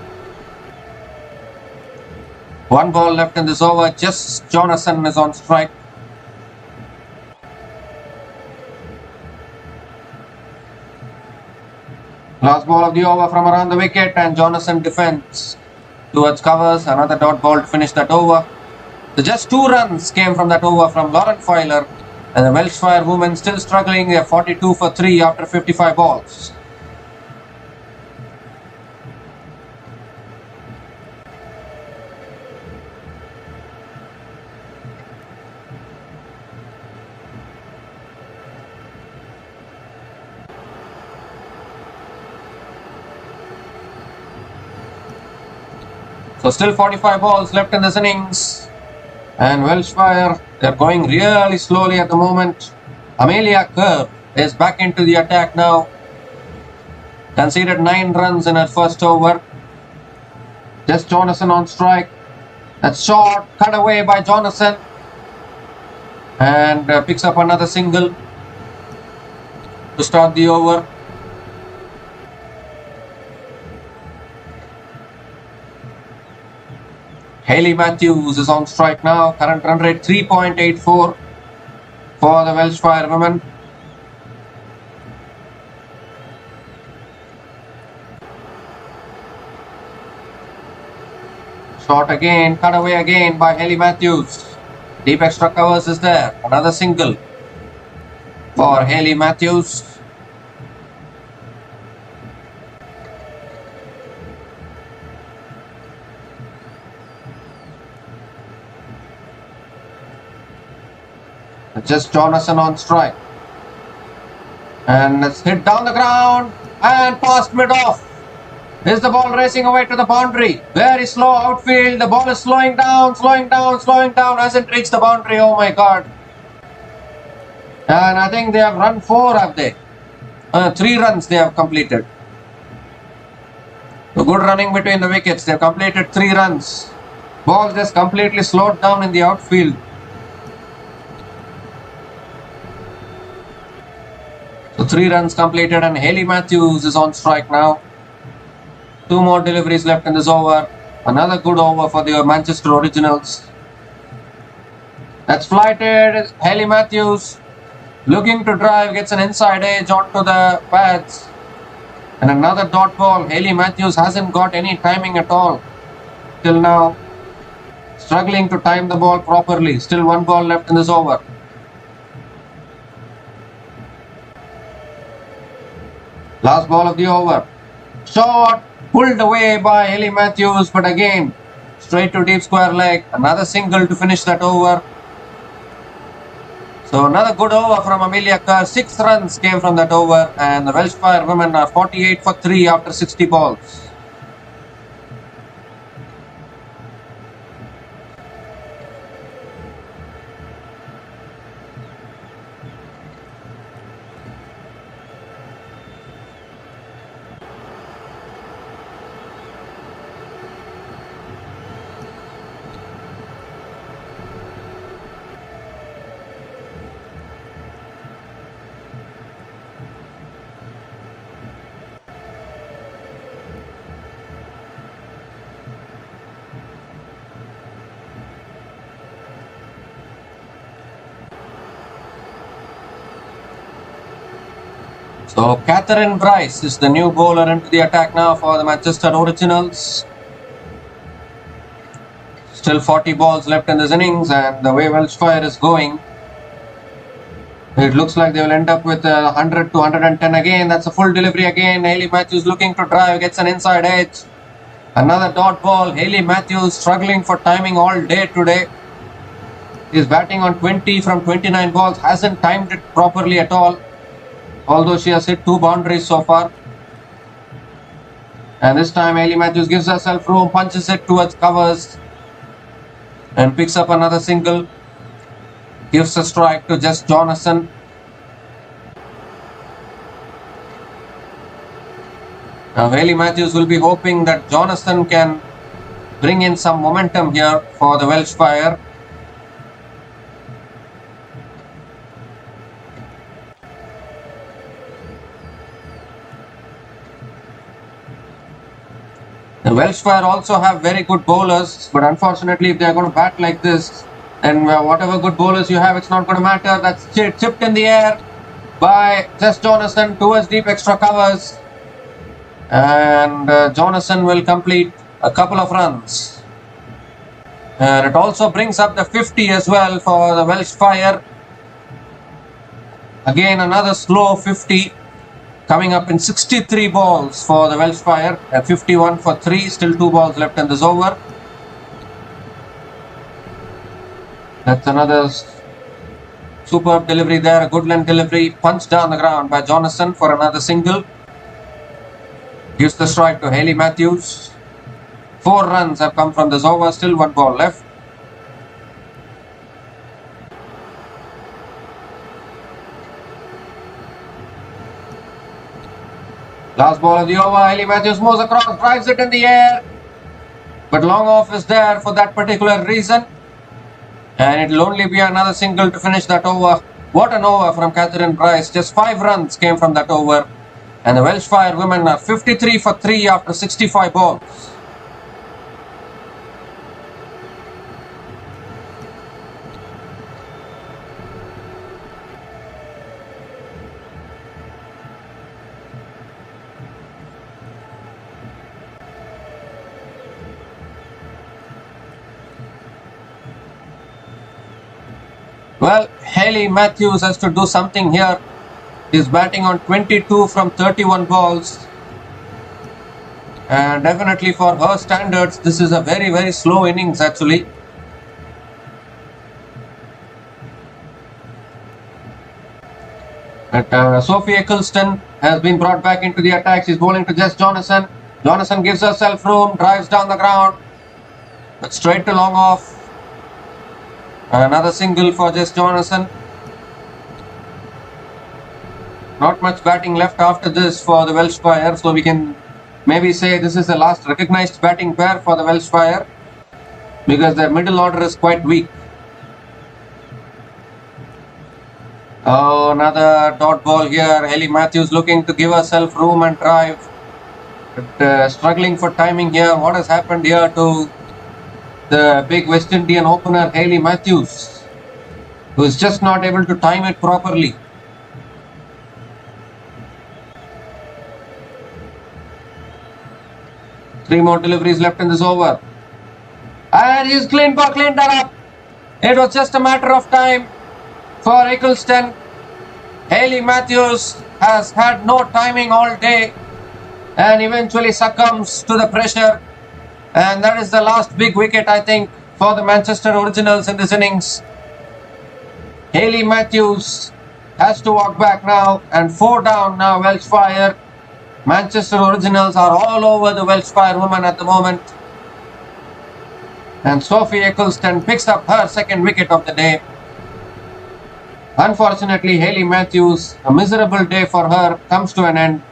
Speaker 1: One ball left in this over. Just Jonathan is on strike. Last ball of the over from around the wicket, and Jonathan defends towards covers. Another dot ball to finish that over. So just 2 runs came from that over from Lauren Filer. And the Welsh Fire women still struggling. They are 42 for 3 after 55 balls. So still 45 balls left in this innings. And Welsh Fire, they're going really slowly at the moment. Amelia Kerr is back into the attack now. Conceded 9 runs in her first over. Just Jonathan on strike. That shot cut away by Jonathan. And picks up another single to start the over. Hayley Matthews is on strike now. Current run rate 3.84 for the Welsh Fire women. Shot again, cut away again by Hayley Matthews. Deep extra covers is there. Another single for Hayley Matthews. Just Jonathan on strike. And it's hit down the ground and past mid-off. Is the ball racing away to the boundary? Very slow outfield. The ball is slowing down. Hasn't reached the boundary. Oh my God. And I think they have run 4, have they? 3 runs they have completed. So good running between the wickets. They have completed 3 runs. Ball just completely slowed down in the outfield. So 3 runs completed and Hayley Matthews is on strike now. 2 more deliveries left in this over. Another good over for the Manchester Originals. That's flighted. Hayley Matthews looking to drive, gets an inside edge onto the pads. And another dot ball. Hayley Matthews hasn't got any timing at all till now. Struggling to time the ball properly. Still 1 ball left in this over. Last ball of the over. Shot pulled away by Hayley Matthews, but again straight to deep square leg. Another single to finish that over. So another good over from Amelia Kerr. 6 runs came from that over, and the Welsh Fire women are 48 for 3 after 60 balls. So Catherine Bryce is the new bowler into the attack now for the Manchester Originals. Still 40 balls left in this innings, and the way Welsh Fire is going, it looks like they will end up with 100 to 110 again. That's a full delivery again. Hayley Matthews looking to drive, gets an inside edge. Another dot ball. Hayley Matthews struggling for timing all day today. Is batting on 20 from 29 balls. Hasn't timed it properly at all. Although she has hit 2 boundaries so far. And this time Hayley Matthews gives herself room, punches it towards covers, and picks up another single. Gives a strike to just Jonathan. Now Hayley Matthews will be hoping that Jonathan can bring in some momentum here for the Welsh Fire. The Welsh Fire also have very good bowlers, but unfortunately if they are going to bat like this, then whatever good bowlers you have, it's not going to matter. That's chipped in the air by just Jonathan towards deep extra covers, and Jonathan will complete a couple of runs. And it also brings up the 50 as well for the Welsh Fire. Again, another slow 50 coming up in 63 balls for the Welshfire at 51 for 3. Still 2 balls left in this over. That's another superb delivery there. A good length delivery. Punched down the ground by Jonathan for another single. Gives the strike to Hayley Matthews. 4 runs have come from this over. Still 1 ball left. Last ball of the over. Hayley Matthews moves across, drives it in the air. But long off is there for that particular reason. And it will only be another single to finish that over. What an over from Catherine Bryce. Just 5 runs came from that over. And the Welshfire women are 53 for 3 after 65 balls. Well, Hayley Matthews has to do something here. He's batting on 22 from 31 balls. And definitely for her standards, this is a very, very slow innings actually. But Sophie Eccleston has been brought back into the attack. She's bowling to Jess Jonathan. Jonathan gives herself room, drives down the ground. But straight to long off. Another single for Jess Jonathan. Not much batting left after this for the Welshfire, so we can maybe say this is the last recognized batting pair for the Welshfire because their middle order is quite weak. Oh, another dot ball here. Hayley Matthews looking to give herself room and drive, but struggling for timing here. What has happened here to the big West Indian opener Hayley Matthews, who is just not able to time it properly? Three more deliveries left in this over. And he's cleaned that up. It was just a matter of time for Eccleston. Hayley Matthews has had no timing all day and eventually succumbs to the pressure. And that is the last big wicket, I think, for the Manchester Originals in this innings. Hayley Matthews has to walk back now, and 4 down now, Welshfire. Manchester Originals are all over the Welshfire women at the moment. And Sophie Eccleston picks up her second wicket of the day. Unfortunately, Hayley Matthews, a miserable day for her, comes to an end.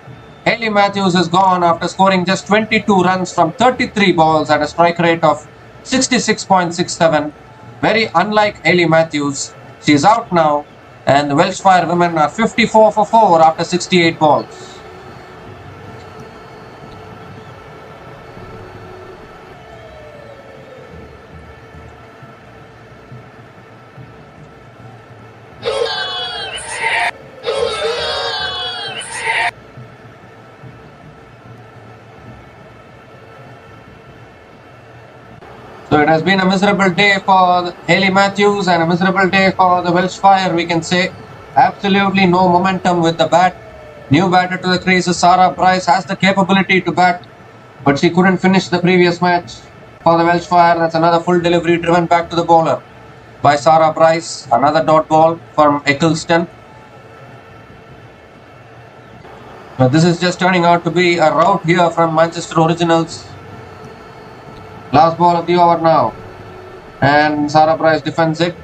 Speaker 1: Hayley Matthews is gone after scoring just 22 runs from 33 balls at a strike rate of 66.67. Very unlike Hayley Matthews. She is out now, and the Welshfire women are 54 for 4 after 68 balls. So it has been a miserable day for Hayley Matthews and a miserable day for the Welshfire, we can say. Absolutely no momentum with the bat. New batter to the crease is Sarah Bryce, has the capability to bat, but she couldn't finish the previous match for the Welshfire. That's another full delivery driven back to the bowler by Sarah Bryce. Another dot ball from Eccleston. But this is just turning out to be a rout here from Manchester Originals. Last ball of the over now, and Sarah Bryce defends it.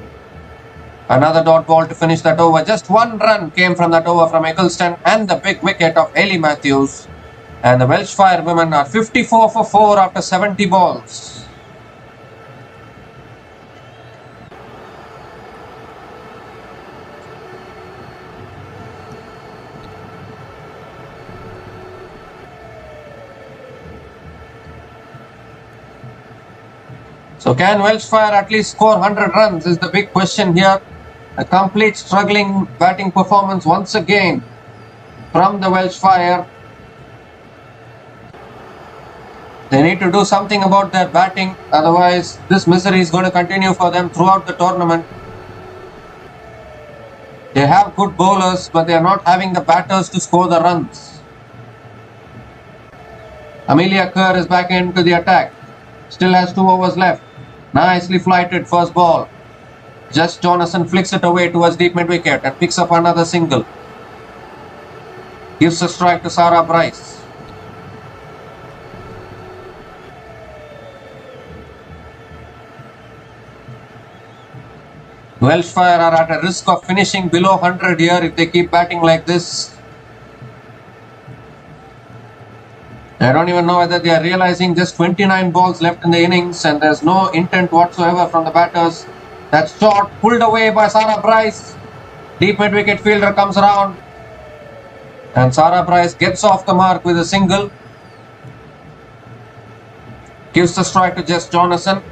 Speaker 1: Another dot ball to finish that over. Just 1 run came from that over from Eccleston and the big wicket of Hayley Matthews. And the Welshfire women are 54 for 4 after 70 balls. So can Welshfire at least score 100 runs is the big question here. A complete struggling batting performance once again from the Welshfire. They need to do something about their batting, otherwise this misery is going to continue for them throughout the tournament. They have good bowlers, but they are not having the batters to score the runs. Amelia Kerr is back into the attack. Still has 2 overs left. Nicely flighted first ball. Just Jonathan flicks it away towards deep mid-wicket and picks up another single. Gives a strike to Sarah Bryce. Welshfire are at a risk of finishing below 100 here if they keep batting like this. I don't even know whether they are realizing just 29 balls left in the innings and there's no intent whatsoever from the batters. That shot pulled away by Sarah Bryce. Deep mid-wicket fielder comes around and Sarah Bryce gets off the mark with a single. Gives the strike to Jess Jonathan.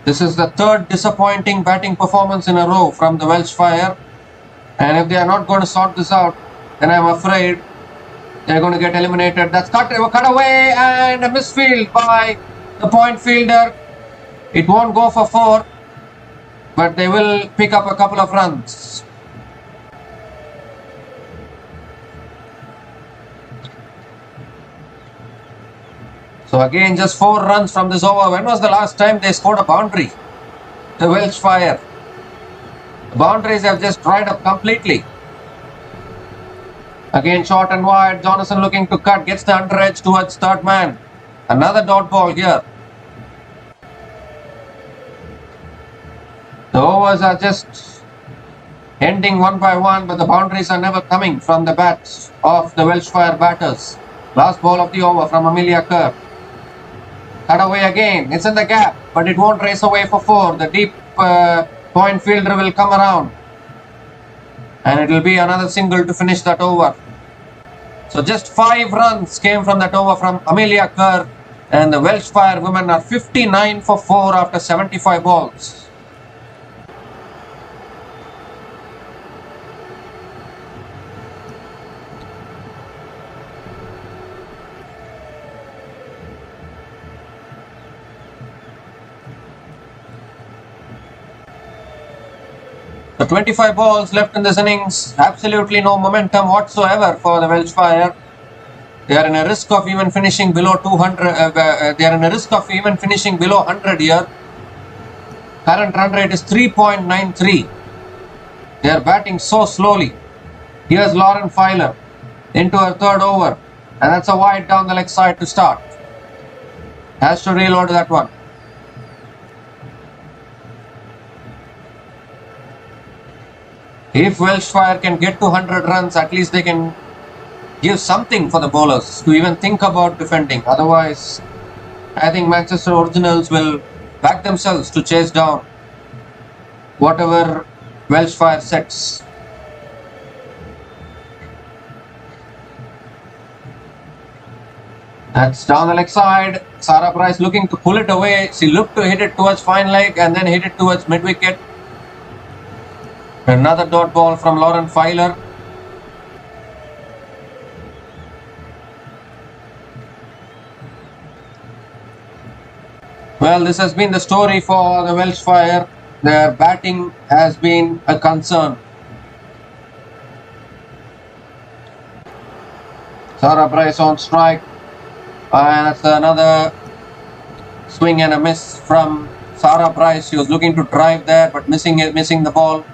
Speaker 1: This is the third disappointing batting performance in a row from the Welshfire. And if they are not going to sort this out, then I'm afraid they're going to get eliminated. That's cut away and a misfield by the point fielder. It won't go for 4, but they will pick up a couple of runs. So again, just 4 runs from this over. When was the last time they scored a boundary? The Welshfire. The boundaries have just dried up completely. Again, short and wide. Jonathan looking to cut. Gets the under edge towards third man. Another dot ball here. The overs are just ending one by one, but the boundaries are never coming from the bats of the Welshfire batters. Last ball of the over from Amelia Kerr. Cut away again. It's in the gap, but it won't race away for 4. The deep point fielder will come around. And it will be another single to finish that over. So just 5 runs came from that over from Amelia Kerr. And the Welshfire women are 59 for 4 after 75 balls. So 25 balls left in this innings. Absolutely no momentum whatsoever for the Welshfire. They are in a risk of even finishing below 200. They are in a risk of even finishing below 100 here. Current run rate is 3.93. They are batting so slowly. Here's Lauren Filer into her third over. And that's a wide down the leg side to start. Has to reload that one. If Welshfire can get to 100 runs, at least they can give something for the bowlers to even think about defending. Otherwise, I think Manchester Originals will back themselves to chase down whatever Welshfire sets. That's down the leg side. Sarah Bryce looking to pull it away. She looked to hit it towards fine leg and then hit it towards mid-wicket. Another dot ball from Lauren Filer. Well, this has been the story for the Welshfire. Their batting has been a concern. Sarah Bryce on strike. And that's another swing and a miss from Sarah Bryce. She was looking to drive there, but missing the ball.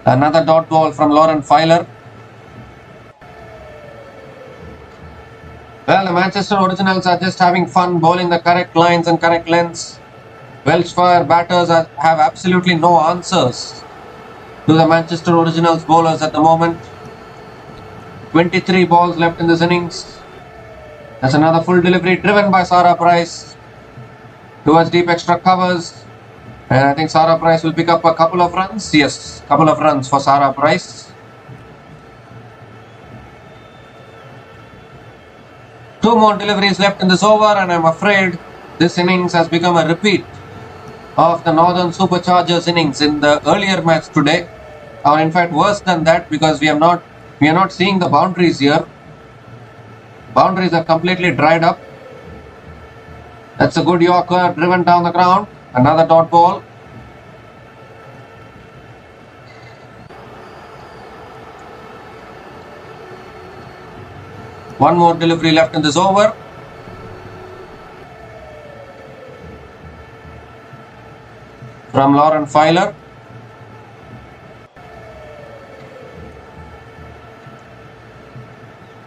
Speaker 1: Another dot ball from Lauren Filer. Well, the Manchester Originals are just having fun bowling the correct lines and correct lengths. Welshfire batters have absolutely no answers to the Manchester Originals bowlers at the moment. 23 balls left in this innings. That's another full delivery driven by Sarah Bryce towards deep extra covers. And I think Sarah Bryce will pick up a couple of runs. Yes, couple of runs for Sarah Bryce. 2 more deliveries left in this over, and I'm afraid this innings has become a repeat of the Northern Superchargers innings in the earlier match today. Or in fact worse than that, because we are not seeing the boundaries here. Boundaries are completely dried up. That's a good Yorker driven down the ground. Another dot ball. One more delivery left in this over. From Lauren Filer.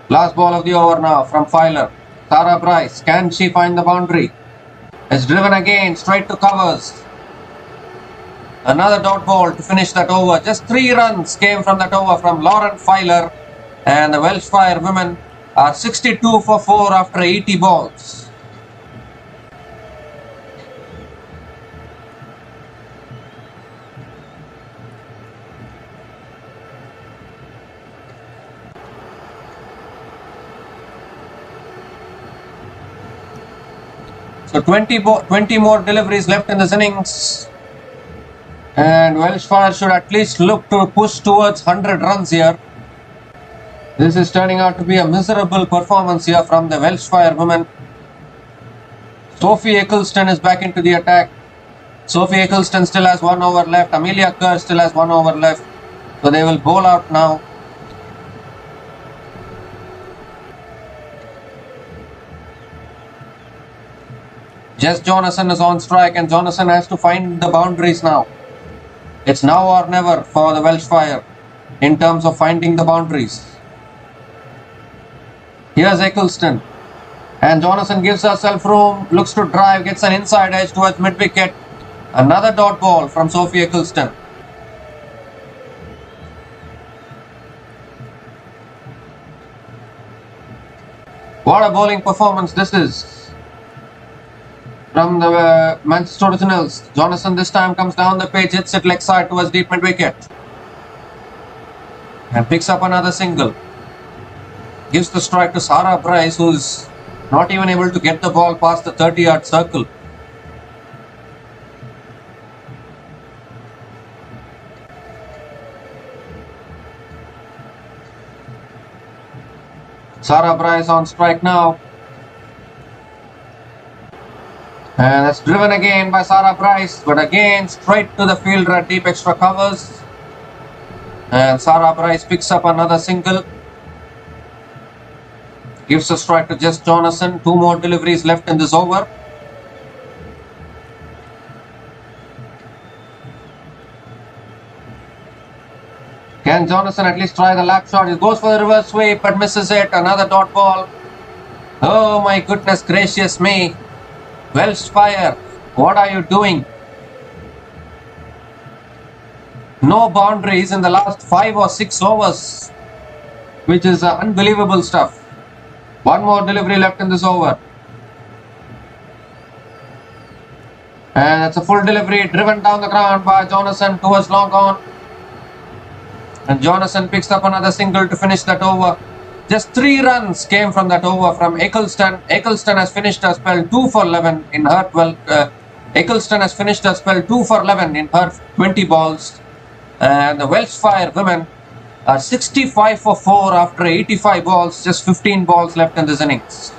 Speaker 1: Last ball of the over now from Filer. Tara Bryce, can she find the boundary? It's driven again, straight to covers. Another dot ball to finish that over. Just 3 runs came from that over from Lauren Filer. And the Welshfire women are 62 for 4 after 80 balls. So 20 more deliveries left in this innings. And Welshfire should at least look to push towards 100 runs here. This is turning out to be a miserable performance here from the Welshfire women. Sophie Eccleston is back into the attack. Sophie Eccleston still has 1 over left. Amelia Kerr still has 1 over left. So they will bowl out now. Jess Jonathan is on strike and Jonathan has to find the boundaries now. It's now or never for the Welshfire in terms of finding the boundaries. Here's Eccleston. And Jonathan gives herself room, looks to drive, gets an inside edge towards mid-wicket. Another dot ball from Sophie Eccleston. What a bowling performance this is from the Manchester Originals. Jonathan this time comes down the pitch, hits it leg side towards deep mid-wicket. And picks up another single. Gives the strike to Sarah Bryce, who's not even able to get the ball past the 30-yard circle. Sarah Bryce on strike now. And that's driven again by Sarah Bryce, but again straight to the fielder at deep extra covers. And Sarah Bryce picks up another single. Gives a strike to Jess Jonathan. 2 more deliveries left in this over. Can Jonathan at least try the lap shot? He goes for the reverse sweep but misses it. Another dot ball. Oh my goodness gracious me. Welshfire, what are you doing? No boundaries in the last 5 or 6 overs, which is unbelievable stuff. 1 more delivery left in this over. And it's a full delivery driven down the ground by Jonathan towards long on. And Jonathan picks up another single to finish that over. Just 3 runs came from that over from Eccleston. Eccleston has finished her spell 2 for 11 in her Eccleston has finished her spell 2 for 11 in her 20 balls. And the Welshfire women are 65 for 4 after 85 balls. Just 15 balls left in this innings.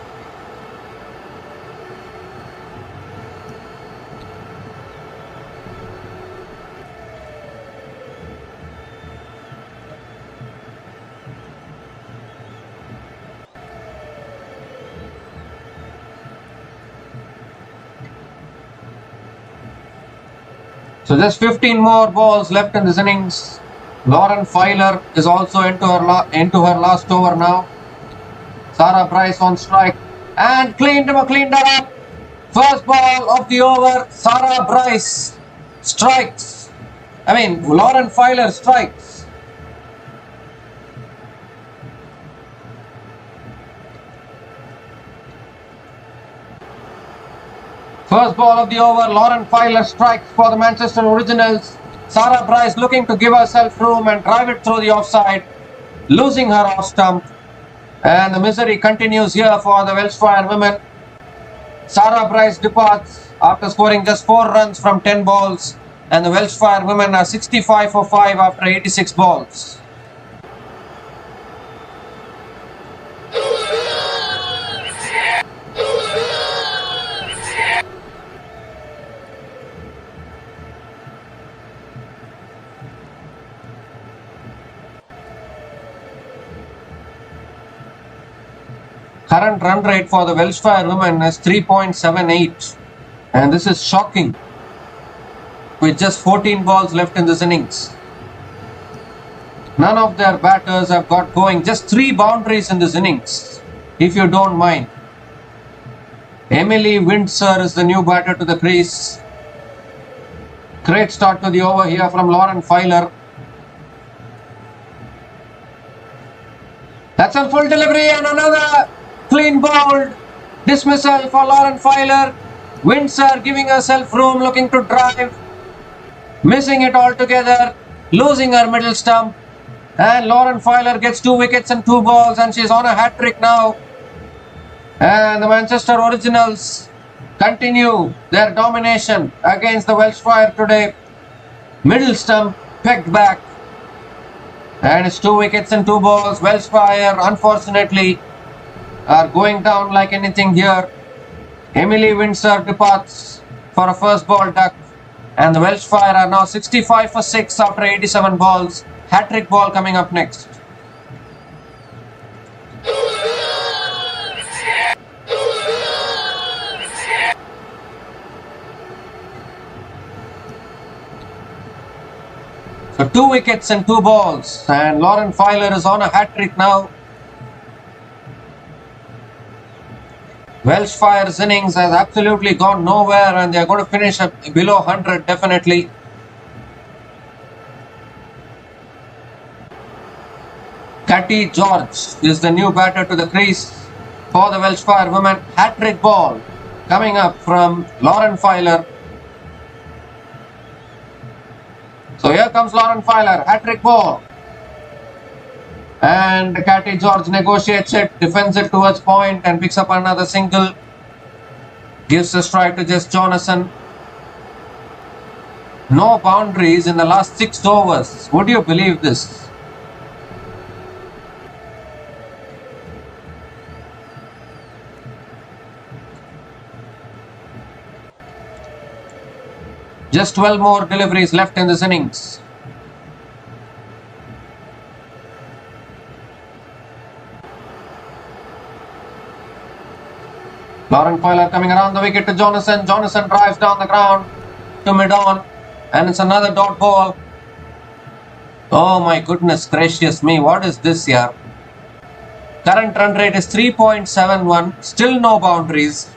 Speaker 1: So just 15 more balls left in this innings. Lauren Filer is also into her last over now. Sarah Bryce on strike and cleaned her up. First ball of the over. Sarah Bryce strikes. Lauren Filer strikes. First ball of the over, Lauren Filer strikes for the Manchester Originals. Sarah Bryce looking to give herself room and drive it through the offside, losing her off stump. And the misery continues here for the Welshfire women. Sarah Bryce departs after scoring just 4 runs from 10 balls. And the Welshfire women are 65 for 5 after 86 balls. Current run rate for the Welshfire women is 3.78, and this is shocking with just 14 balls left in this innings. None of their batters have got going. Just 3 boundaries in this innings, if you don't mind. Emily Windsor is the new batter to the crease. Great start to the over here from Lauren Filer. That's a full delivery and another clean bowled dismissal for Lauren Filer. Windsor giving herself room, looking to drive. Missing it altogether. Losing her middle stump. And Lauren Filer gets 2 wickets and 2 balls, and she's on a hat-trick now. And the Manchester Originals continue their domination against the Welshfire today. Middle stump pegged back. And it's 2 wickets and 2 balls. Welshfire, unfortunately, are going down like anything here. Emily Windsor departs for a first ball duck. And the Welshfire are now 65 for 6 after 87 balls. Hat-trick ball coming up next. So 2 wickets and 2 balls, and Lauren Filer is on a hat-trick now. Welshfire's innings has absolutely gone nowhere, and they are going to finish below 100 definitely. Catty George is the new batter to the crease for the Welshfire women. Hat-trick ball coming up from Lauren Filer. So here comes Lauren Filer, hat-trick ball. And Catty George negotiates it, defends it towards point and picks up another single. Gives a strike to Jess Jonathan. No boundaries in the last 6 overs. Would you believe this? Just 12 more deliveries left in this innings. Lauren Filer coming around the wicket to Jonathan. Jonathan drives down the ground to mid-on, and it's another dot ball. Oh my goodness gracious me, what is this here? Current run rate is 3.71, still no boundaries.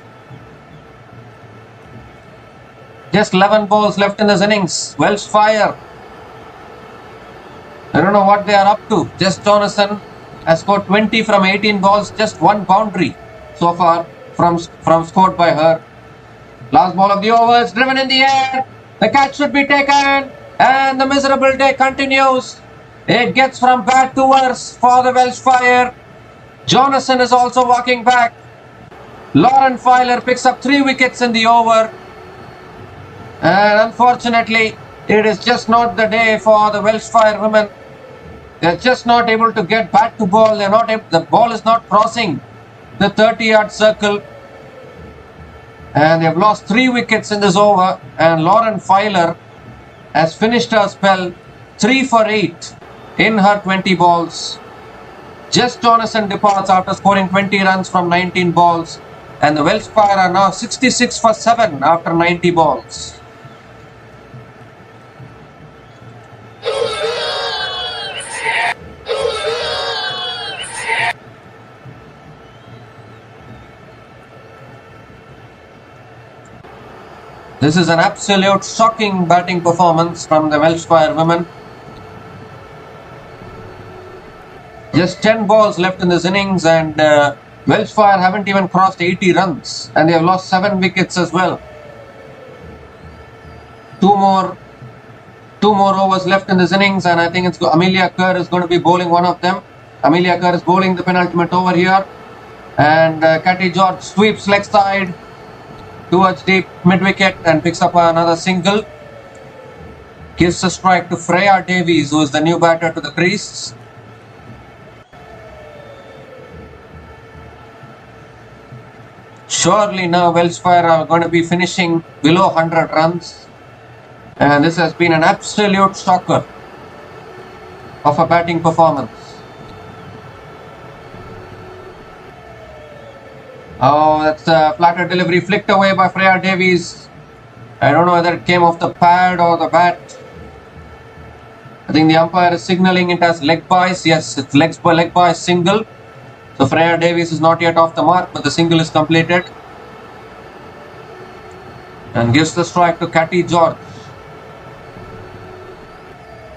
Speaker 1: Just 11 balls left in this innings. Welshfire, I don't know what they are up to. Jess Jonathan has scored 20 from 18 balls, just 1 boundary so far from scored by her. Last ball of the over is driven in the air. The catch should be taken, and the miserable day continues. It gets from bad to worse for the Welshfire. Jonathan is also walking back. Lauren Filer picks up 3 wickets in the over. And unfortunately, it is just not the day for the Welshfire women. They're just not able to get back to ball. They're not able, the ball is not crossing the 30-yard circle. And they've lost 3 wickets in this over. And Lauren Filer has finished her spell 3 for 8 in her 20 balls. Jess Jonathan departs after scoring 20 runs from 19 balls. And the Welshfire are now 66 for 7 after 90 balls. This is an absolute shocking batting performance from the Welshfire women. Just 10 balls left in this innings, and Welshfire haven't even crossed 80 runs, and they have lost 7 wickets as well. Two more overs left in this innings, and I think it's Amelia Kerr is going to be bowling one of them. Amelia Kerr is bowling the penultimate over here, and Catty George sweeps leg side towards deep mid-wicket and picks up another single. Gives a strike to Freya Davies, who is the new batter to the crease. Surely now Welshfire are going to be finishing below 100 runs. And this has been an absolute shocker of a batting performance. Oh, that's a flatter delivery flicked away by Freya Davies. I don't know whether it came off the pad or the bat. I think the umpire is signaling it as leg byes. Yes, it's leg by single. So Freya Davies is not yet off the mark, but the single is completed. And gives the strike to Catty George.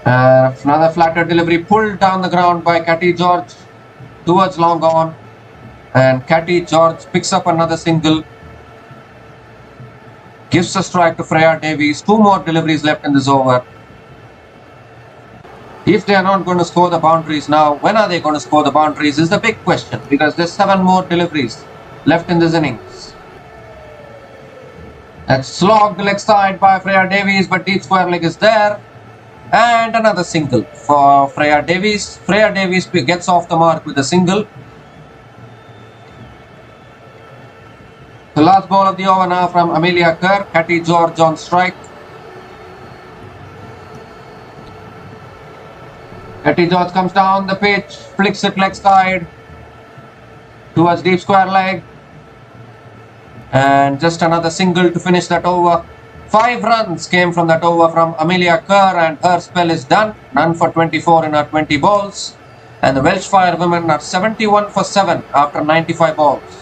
Speaker 1: Another flatter delivery pulled down the ground by Catty George towards long on. And Catty George picks up another single. Gives a strike to Freya Davies. 2 more deliveries left in this over. If they are not going to score the boundaries now, when are they going to score the boundaries is the big question, because there's 7 more deliveries left in this innings. That's slogged leg side by Freya Davies, but deep square leg is there. And another single for Freya Davies. Freya Davies gets off the mark with a single. The last ball of the over now from Amelia Kerr. Catty George on strike. Catty George comes down the pitch, flicks it leg side towards deep square leg. And just another single to finish that over. 5 runs came from that over from Amelia Kerr, and her spell is done. None for 24 in her 20 balls. And the Welshfire women are 71 for 7 after 95 balls.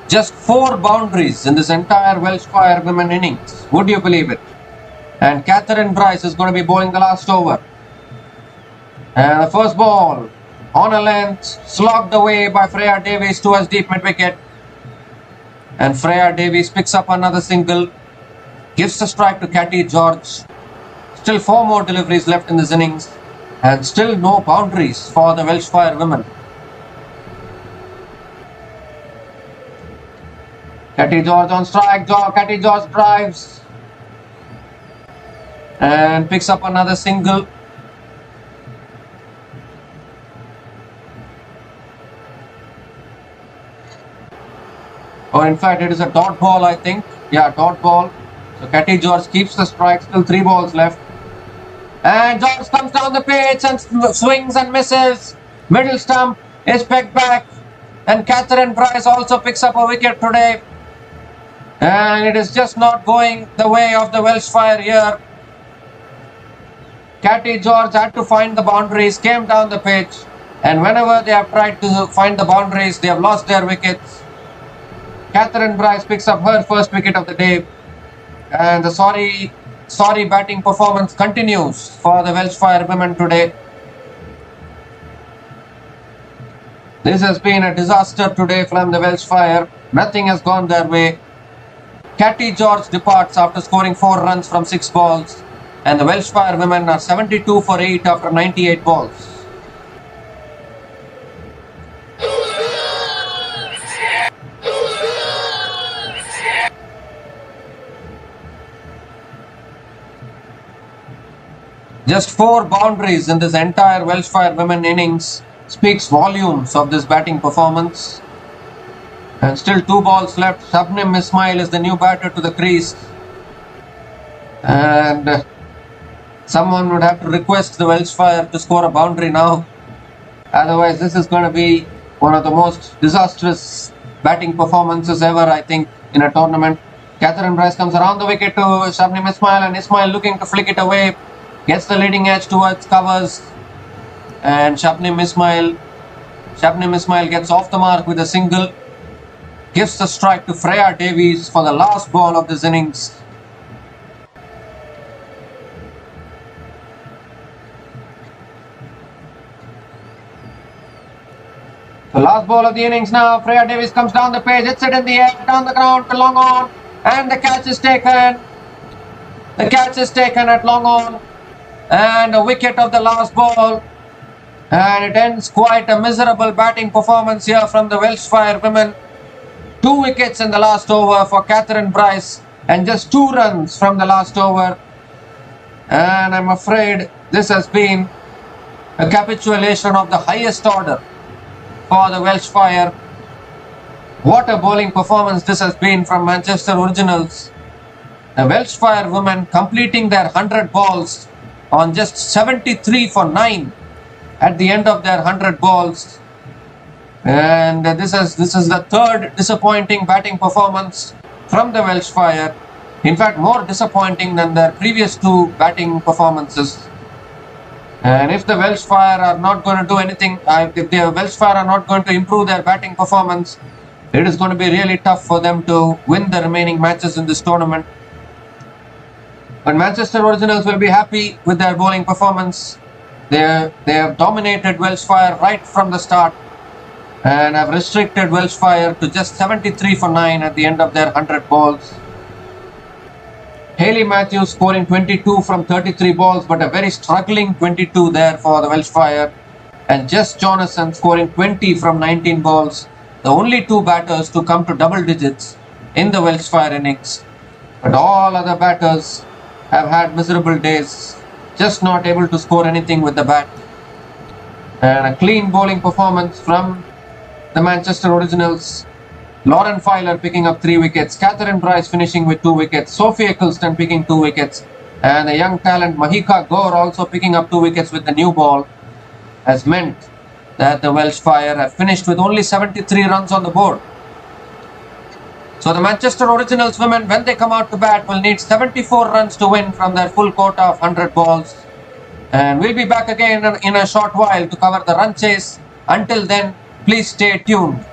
Speaker 1: Just 4 boundaries in this entire Welshfire women innings. Would you believe it? And Catherine Bryce is going to be bowling the last over. And the first ball on a length, slogged away by Freya Davies towards deep mid wicket. And Freya Davies picks up another single, gives the strike to Catty George. Still 4 more deliveries left in this innings, and still no boundaries for the Welshfire women. Catty George on strike. Catty George drives and picks up another single. Or in fact, it is a dot ball, I think. Yeah, dot ball. So Catty George keeps the strike. Still 3 balls left. And George comes down the pitch and swings and misses. Middle stump is pegged back. And Catherine Bryce also picks up a wicket today. And it is just not going the way of the Welshfire here. Catty George had to find the boundaries, came down the pitch, and whenever they have tried to find the boundaries, they have lost their wickets. Catherine Bryce picks up her first wicket of the day, and the sorry batting performance continues for the Welshfire women today. This has been a disaster today from the Welshfire. Nothing has gone their way. Catty George departs after scoring 4 runs from 6 balls, and the Welshfire women are 72 for 8 after 98 balls. Just 4 boundaries in this entire Welshfire women innings speaks volumes of this batting performance. And still 2 balls left. Shabnim Ismail is the new batter to the crease. And someone would have to request the Welshfire to score a boundary now. Otherwise, this is going to be one of the most disastrous batting performances ever, I think, in a tournament. Catherine Bryce comes around the wicket to Shabnim Ismail, and Ismail looking to flick it away. Gets the leading edge towards covers. And Shabnim Ismail gets off the mark with a single. Gives the strike to Freya Davies for the last ball of this innings. The last ball of the innings now. Freya Davies comes down the pitch, hits it in the air, down the ground to long on, and the catch is taken. The catch is taken at long on, and a wicket of the last ball. And it ends quite a miserable batting performance here from the Welshfire women. 2 wickets in the last over for Catherine Bryce, and just 2 runs from the last over. And I'm afraid this has been a capitulation of the highest order for the Welsh Fire. What a bowling performance this has been from Manchester Originals. The Welsh Fire women completing their 100 balls on just 73 for 9 at the end of their 100 balls. And this is the third disappointing batting performance from the Welsh Fire. In fact, more disappointing than their previous two batting performances. And if the Welsh Fire are not going to do anything, if the Welsh Fire are not going to improve their batting performance, it is going to be really tough for them to win the remaining matches in this tournament. But Manchester Originals will be happy with their bowling performance. They have dominated Welsh Fire right from the start and have restricted Welsh Fire to just 73 for 9 at the end of their 100 balls. Hayley Matthews scoring 22 from 33 balls, but a very struggling 22 there for the Welsh Fire. And Jess Jonathan scoring 20 from 19 balls. The only two batters to come to double digits in the Welsh Fire innings. But all other batters have had miserable days, just not able to score anything with the bat. And a clean bowling performance from the Manchester Originals. Lauren Filer picking up 3 wickets, Catherine Bryce finishing with 2 wickets, Sophie Eccleston picking 2 wickets, and the young talent Mahika Gaur also picking up 2 wickets with the new ball has meant that the Welsh Fire have finished with only 73 runs on the board. So the Manchester Originals women, when they come out to bat, will need 74 runs to win from their full quota of 100 balls. And we'll be back again in a short while to cover the run chase. Until then, please stay tuned.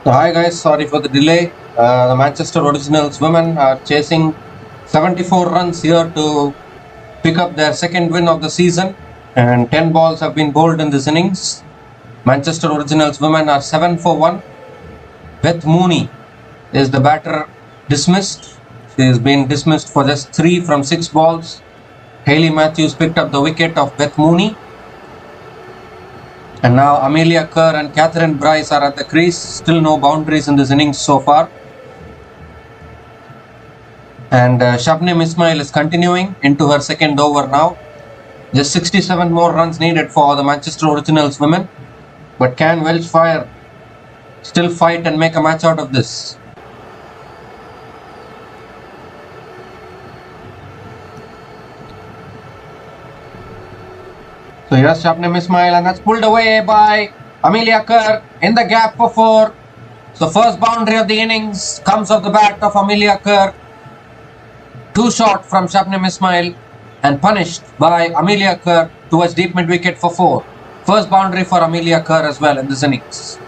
Speaker 1: So hi guys, sorry for the delay. The Manchester Originals women are chasing 74 runs here to pick up their second win of the season, and 10 balls have been bowled in this innings. Manchester Originals women are 7 for 1. Beth Mooney is the batter dismissed. She has been dismissed for just 3 from 6 balls. Hayley Matthews picked up the wicket of Beth Mooney. And now Amelia Kerr and Catherine Bryce are at the crease. Still no boundaries in this innings so far. And Shabnim Ismail is continuing into her second over now. Just 67 more runs needed for the Manchester Originals women. But can Welshfire still fight and make a match out of this? So here's Shabnim Ismail, and that's pulled away by Amelia Kerr in the gap for 4. So first boundary of the innings comes off the bat of Amelia Kerr. 2 short from Shabnim Ismail and punished by Amelia Kerr towards deep mid wicket for 4. First boundary for Amelia Kerr as well in this innings.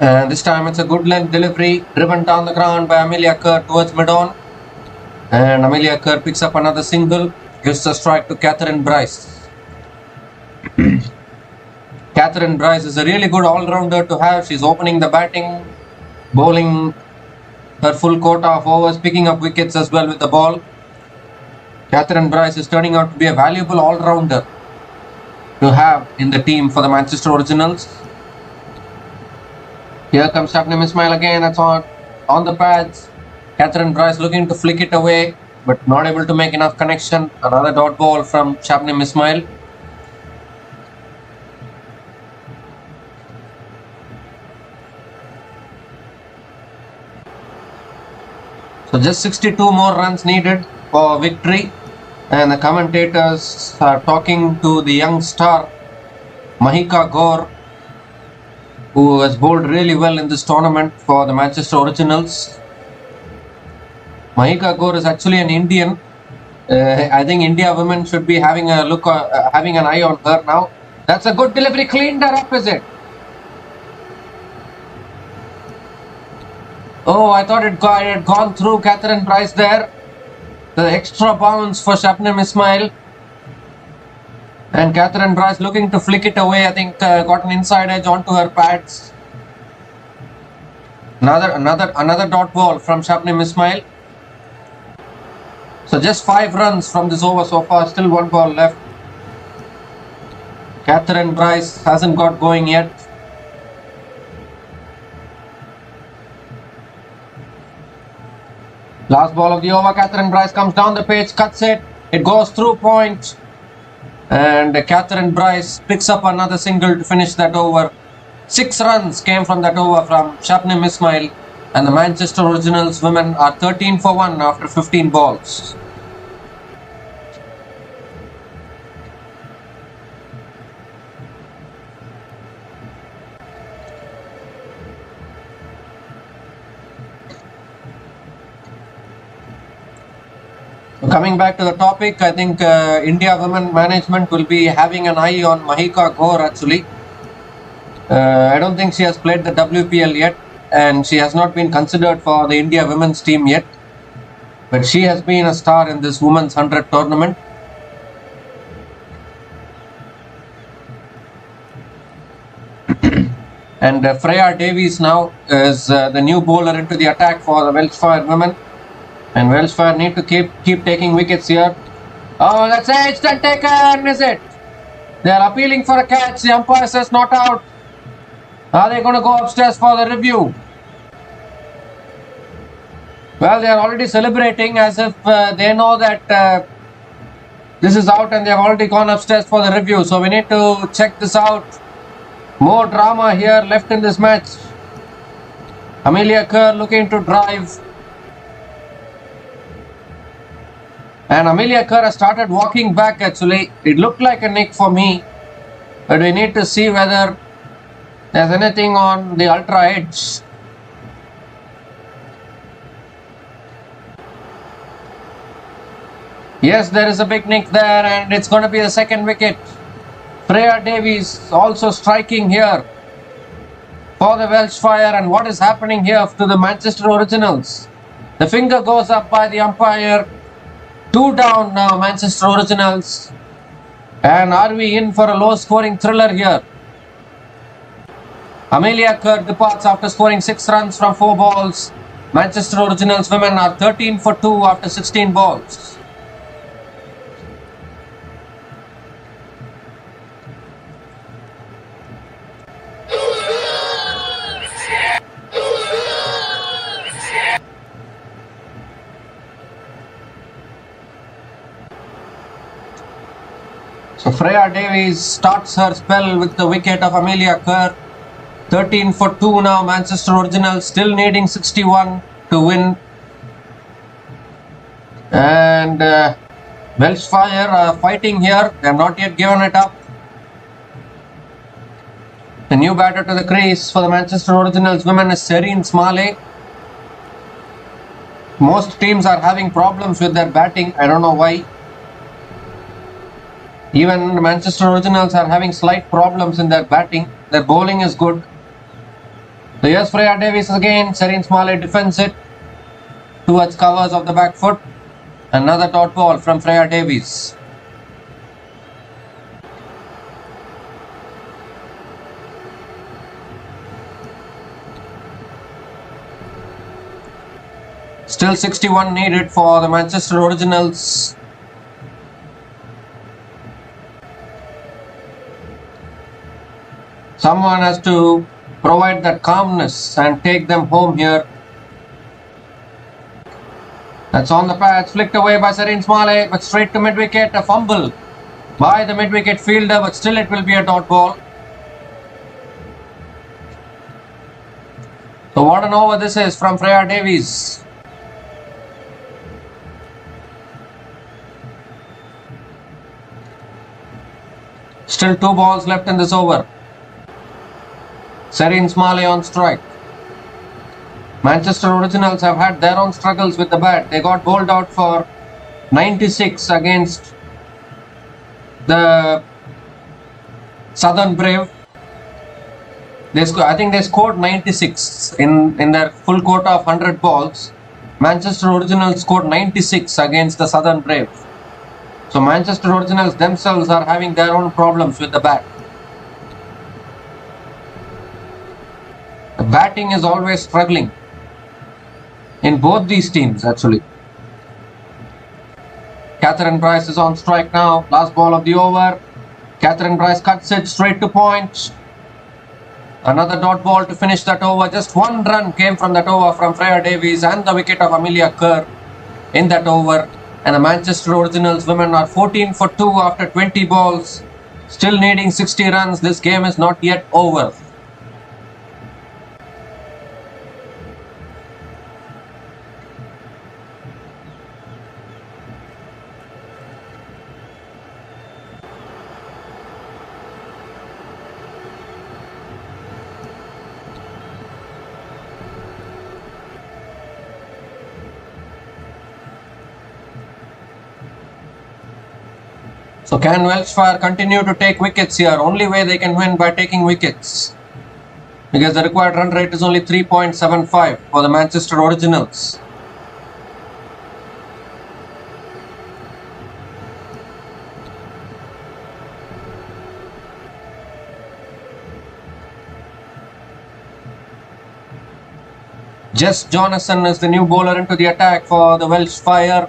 Speaker 1: And this time it's a good length delivery driven down the ground by Amelia Kerr towards mid-on. And Amelia Kerr picks up another single, gives a strike to Catherine Bryce. Catherine Bryce is a really good all-rounder to have. She's opening the batting, bowling her full quota of overs, picking up wickets as well with the ball. Catherine Bryce is turning out to be a valuable all-rounder to have in the team for the Manchester Originals. Here comes Shabnim Ismail again. That's on the pads. Catherine Bryce looking to flick it away, but not able to make enough connection. Another dot ball from Shabnim Ismail. So just 62 more runs needed for victory, and the commentators are talking to the young star Mahika Gaur, who has bowled really well in this tournament for the Manchester Originals. Mahika Gaur is actually an Indian. I think India women should be having a look, having an eye on her now. That's a good delivery, cleaned her up, is it? Oh, I thought it had gone through Catherine Bryce there. The extra bounce for Shabnim Ismail. And Catherine Bryce looking to flick it away. I think got an inside edge onto her pads. Another dot ball from Shabnim Ismail. So just 5 runs from this over so far. Still 1 ball left. Catherine Bryce hasn't got going yet. Last ball of the over. Catherine Bryce comes down the pitch, cuts it. It goes through point. And Catherine Bryce picks up another single to finish that over. 6 runs came from that over from Shabnim Ismail, and the Manchester Originals women are 13 for 1 after 15 balls. Coming back to the topic, I think India women management will be having an eye on Mahika Gaur actually. I don't think she has played the WPL yet, and she has not been considered for the India women's team yet. But she has been a star in this women's 100 tournament. And Freya Davies now is the new bowler into the attack for the Welshfire women. And Welshfire need to keep taking wickets here. Oh, that's edged and taken, is it? They are appealing for a catch. The umpire says not out. Are they going to go upstairs for the review? Well, they are already celebrating as if they know that this is out, and they have already gone upstairs for the review. So we need to check this out. More drama here left in this match. Amelia Kerr looking to drive. And Amelia Kerr has started walking back actually. It looked like a nick for me. But we need to see whether there's anything on the ultra edge. Yes, there is a big nick there, and it's going to be the second wicket. Freya Davies also striking here for the Welsh Fire. And what is happening here to the Manchester Originals? The finger goes up by the umpire. 2 down now, Manchester Originals. And are we in for a low scoring thriller here? Amelia Kerr departs after scoring 6 runs from 4 balls. Manchester Originals women are 13 for 2 after 16 balls. So Freya Davies starts her spell with the wicket of Amelia Kerr. 13 for 2 now, Manchester Originals still needing 61 to win. And Welsh Fire are fighting here. They have not yet given it up. The new batter to the crease for the Manchester Originals women is Serene Smalley. Most teams are having problems with their batting. I don't know why. Even the Manchester Originals are having slight problems in their batting. Their bowling is good. So here's Freya Davies again. Serene Smalley defends it towards covers of the back foot. Another dot ball from Freya Davies. Still 61 needed for the Manchester Originals. Someone has to provide that calmness and take them home here. That's on the patch, flicked away by Serene Smalley, but straight to mid-wicket, a fumble by the mid-wicket fielder, but still it will be a dot ball. So what an over this is from Freya Davies. Still 2 balls left in this over. Serene Smalley on strike. Manchester Originals have had their own struggles with the bat. They got bowled out for 96 against the Southern Brave. I think they scored 96 in their full quota of 100 balls. Manchester Originals scored 96 against the Southern Brave. So Manchester Originals themselves are having their own problems with the bat. The batting is always struggling in both these teams actually. Catherine Bryce is on strike now. Last ball of the over. Catherine Bryce cuts it straight to point. Another dot ball to finish that over. Just 1 run came from that over from Freya Davies and the wicket of Amelia Kerr in that over. And the Manchester Originals women are 14 for 2 after 20 balls. Still needing 60 runs. This game is not yet over. So can Welsh Fire continue to take wickets here? Only way they can win by taking wickets. Because the required run rate is only 3.75 for the Manchester Originals. Jess Jonathan is the new bowler into the attack for the Welsh Fire.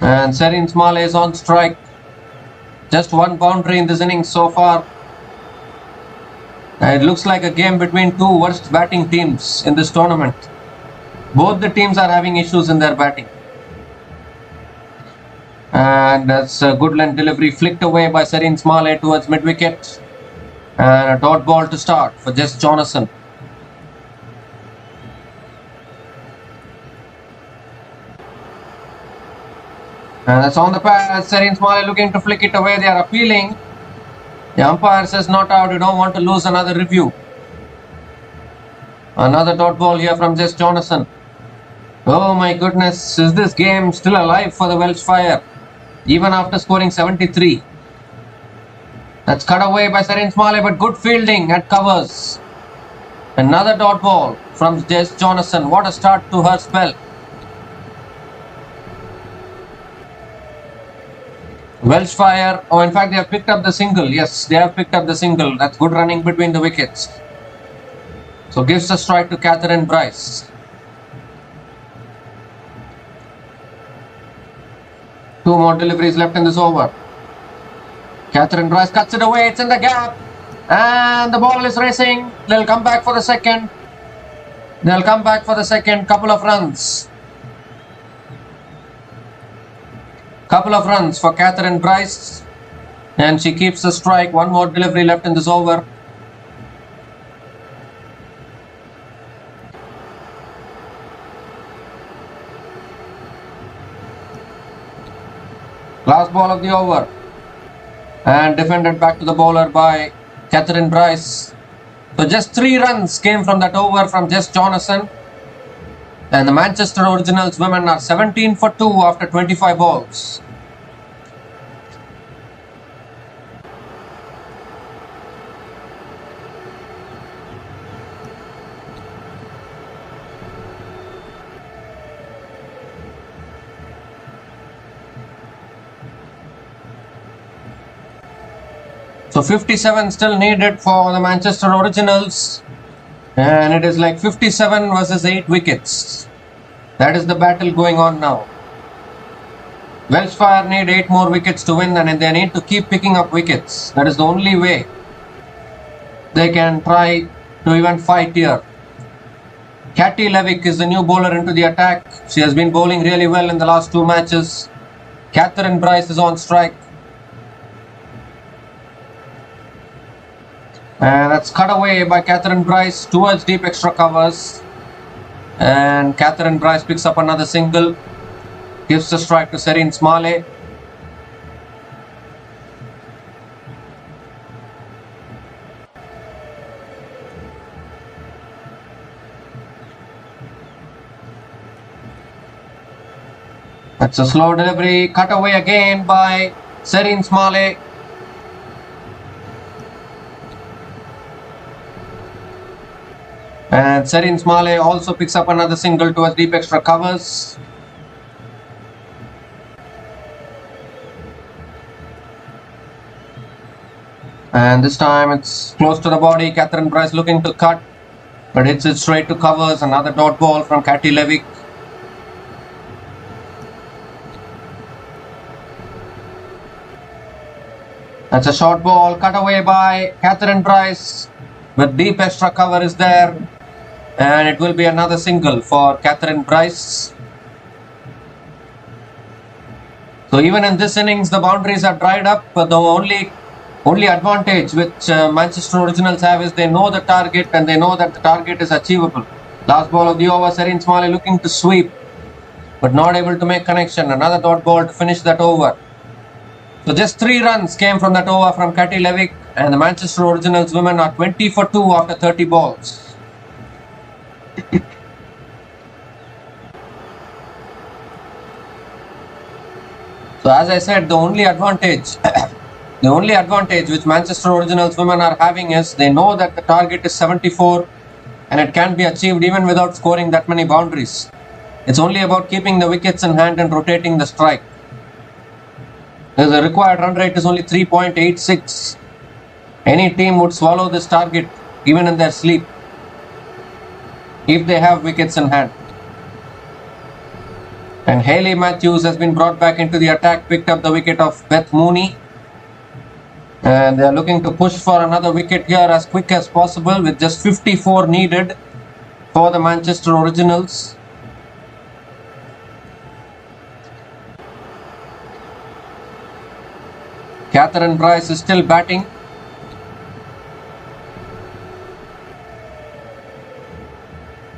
Speaker 1: And Serene Smalley is on strike. Just 1 boundary in this innings so far. It looks like a game between 2 worst batting teams in this tournament. Both the teams are having issues in their batting. And that's a good length delivery flicked away by Serene Smalley towards mid-wicket. And a dot ball to start for Jess Jonathan. And that's on the pass. Serene Smalley looking to flick it away. They are appealing. The umpire says not out. You don't want to lose another review. Another dot ball here from Jess Jonathan. Oh my goodness. Is this game still alive for the Welsh Fire? Even after scoring 73. That's cut away by Serene Smalley, but good fielding at covers. Another dot ball from Jess Jonathan. What a start to her spell. Welsh Fire, oh in fact they have picked up the single. Yes, they have picked up the single. That's good running between the wickets. So gives the strike to Catherine Bryce. 2 more deliveries left in this over. Catherine Bryce cuts it away. It's in the gap. And the ball is racing. They'll come back for the second. Couple of runs. Couple of runs for Catherine Bryce. And she keeps the strike. 1 more delivery left in this over. Last ball of the over. And defended back to the bowler by Catherine Bryce. So just 3 runs came from that over from Jess Jonathan. And the Manchester Originals women are 17 for 2 after 25 balls. So 57 still needed for the Manchester Originals. And it is like 57 versus 8 wickets. That is the battle going on now. Welsh Fire need 8 more wickets to win, and they need to keep picking up wickets. That is the only way they can try to even fight here. Katie Levick is the new bowler into the attack. She has been bowling really well in the last 2 matches. Catherine Bryce is on strike. And that's cut away by Catherine Bryce towards deep extra covers. And Catherine Bryce picks up another single. Gives the strike to Serene Smalley. That's a slow delivery. Cut away again by Serene Smalley. And Serene Smalley also picks up another single towards deep extra covers. And this time it's close to the body. Catherine Bryce looking to cut, but hits it straight to covers. Another dot ball from Katie Levick. That's a short ball cut away by Catherine Bryce, but deep extra cover is there. And it will be another single for Catherine Bryce. So even in this innings, the boundaries are dried up. But the only advantage which Manchester Originals have is they know the target and they know that the target is achievable. Last ball of the over, Serene Smalley looking to sweep, but not able to make connection. Another dot ball to finish that over. So just 3 runs came from that over from Katie Levick, and the Manchester Originals women are 20 for 2 after 30 balls. So as I said, the only advantage which Manchester Originals women are having is they know that the target is 74 and it can be achieved even without scoring that many boundaries. It's only about keeping the wickets in hand and rotating the strike. The required run rate is only 3.86. Any team would swallow this target even in their sleep if they have wickets in hand. And Hayley Matthews has been brought back into the attack, picked up the wicket of Beth Mooney. And they are looking to push for another wicket here as quick as possible with just 54 needed for the Manchester Originals. Catherine Bryce is still batting.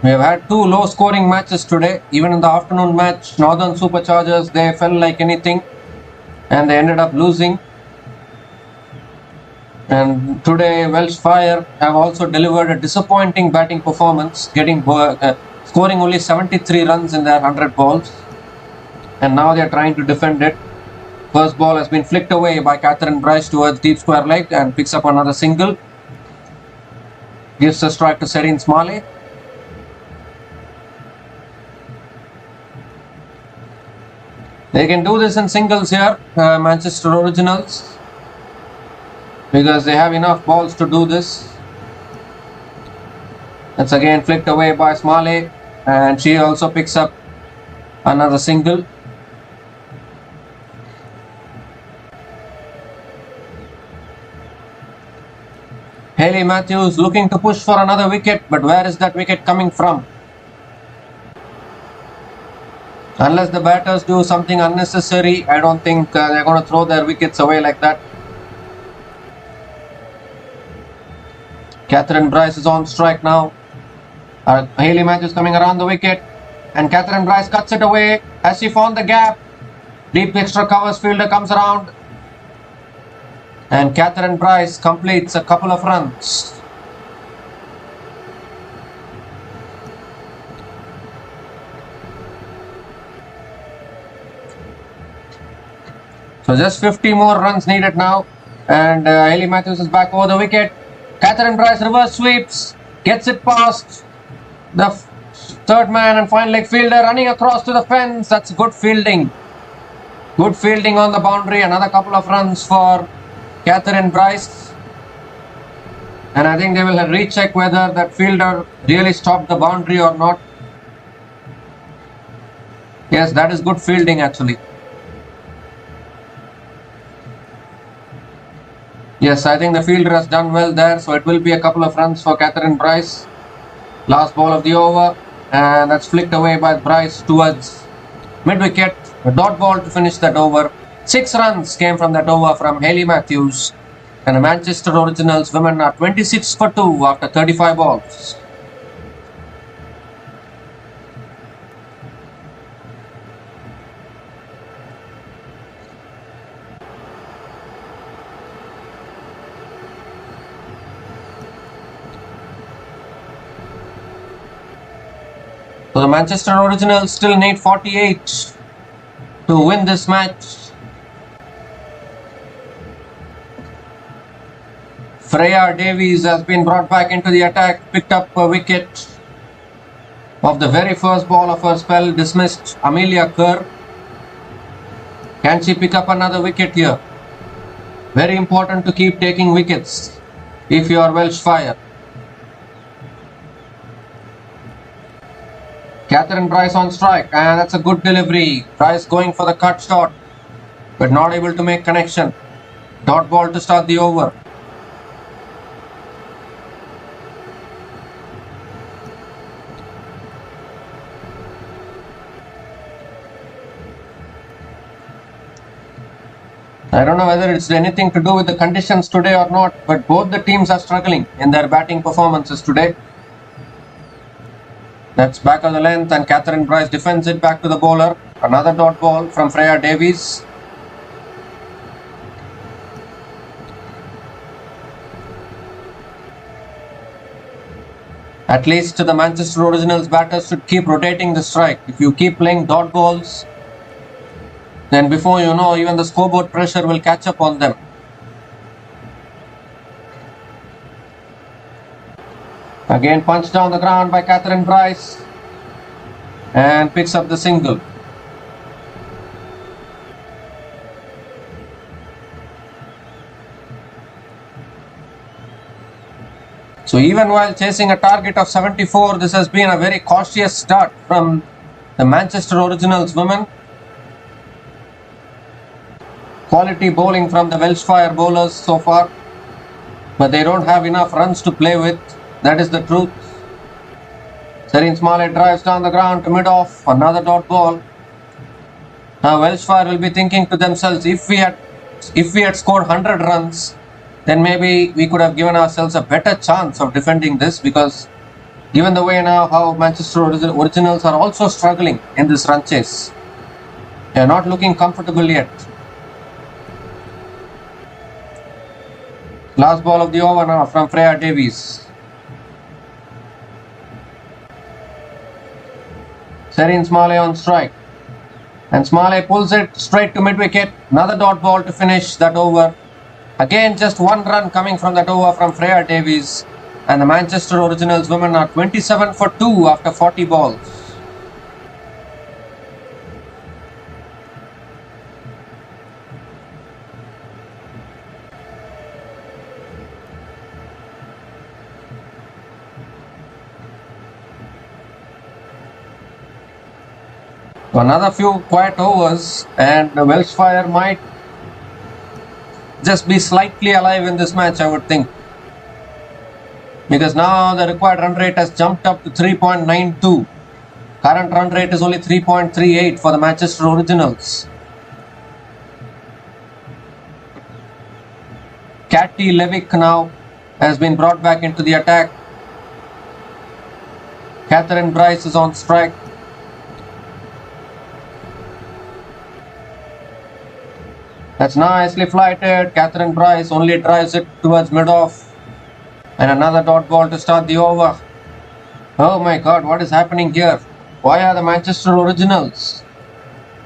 Speaker 1: We have had two low scoring matches today. Even in the afternoon match, Northern Superchargers, they fell like anything and they ended up losing. And today Welsh Fire have also delivered a disappointing batting performance, scoring only 73 runs in their 100 balls. And now they are trying to defend it. First ball has been flicked away by Catherine Bryce towards deep square leg and picks up another single. Gives a strike to Serene Smalley. They can do this in singles here, Manchester Originals, because they have enough balls to do this. That's again flicked away by Smalley, and she also picks up another single. Hayley Matthews looking to push for another wicket, but where is that wicket coming from? Unless the batters do something unnecessary, I don't think they're going to throw their wickets away like that. Catherine Bryce is on strike now. Hayley Matthews coming around the wicket, and Catherine Bryce cuts it away as she found the gap. Deep extra covers fielder comes around, and Catherine Bryce completes a couple of runs. So just 50 more runs needed now, and Hayley Matthews is back over the wicket. Catherine Bryce reverse sweeps, gets it past the third man and final leg fielder, running across to the fence. That's good fielding. Good fielding on the boundary. Another couple of runs for Catherine Bryce. And I think they will recheck whether that fielder really stopped the boundary or not. Yes, that is good fielding actually. Yes, I think the fielder has done well there, so it will be a couple of runs for Catherine Bryce. Last ball of the over, and that's flicked away by Bryce towards mid-wicket. A dot ball to finish that over. 6 runs came from that over from Hayley Matthews, and the Manchester Originals women are 26 for 2 after 35 balls. So the Manchester Originals still need 48 to win this match. Freya Davies has been brought back into the attack, picked up a wicket of the very first ball of her spell, dismissed Amelia Kerr. Can she pick up another wicket here? Very important to keep taking wickets if you are Welsh Fire. Catherine Bryce on strike, and that's a good delivery. Bryce going for the cut shot, but not able to make connection. Dot ball to start the over. I don't know whether it's anything to do with the conditions today or not, but both the teams are struggling in their batting performances today. That's back of the length, and Catherine Bryce defends it back to the bowler. Another dot ball from Freya Davies. At least the Manchester Originals batters should keep rotating the strike. If you keep playing dot balls, then before you know, even the scoreboard pressure will catch up on them. Again punched down the ground by Catherine Bryce and picks up the single. So even while chasing a target of 74, this has been a very cautious start from the Manchester Originals women. Quality bowling from the Welsh Fire bowlers so far, but they don't have enough runs to play with. That is the truth. Serene Smalley drives down the ground to mid-off. Another dot ball. Now Welsh Fire will be thinking to themselves, if we had scored 100 runs, then maybe we could have given ourselves a better chance of defending this, because Given the way now how Manchester Originals are also struggling in this run chase. They are not looking comfortable yet. Last ball of the over now from Freya Davies. Serene Smalley on strike. And Smalley pulls it straight to mid-wicket. Another dot ball to finish that over. Again, just one run coming from that over from Freya Davies. And the Manchester Originals women are 27 for 2 after 40 balls. So another few quiet overs and the Welshfire might just be slightly alive in this match, I would think. Because now the required run rate has jumped up to 3.92. Current run rate is only 3.38 for the Manchester Originals. Katie Levick now has been brought back into the attack. Catherine Bryce is on strike. That's nicely flighted. Catherine Bryce only drives it towards mid-off. And another dot ball to start the over. Oh my god, what is happening here? Why are the Manchester Originals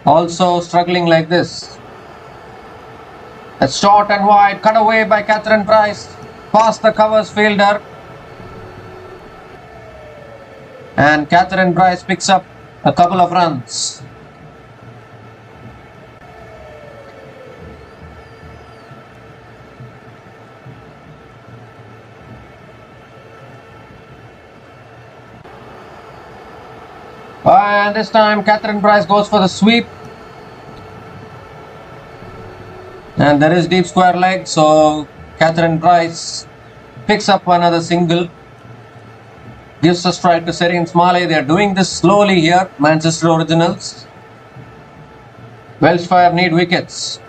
Speaker 1: also struggling like this? It's short and wide, cut away by Catherine Bryce, past the covers fielder. And Catherine Bryce picks up a couple of runs. And this time Catherine Bryce goes for the sweep. And there is deep square leg, so Catherine Bryce picks up another single. Gives a strike to Serene Smalley. They are doing this slowly here, Manchester Originals. Welshfire need wickets.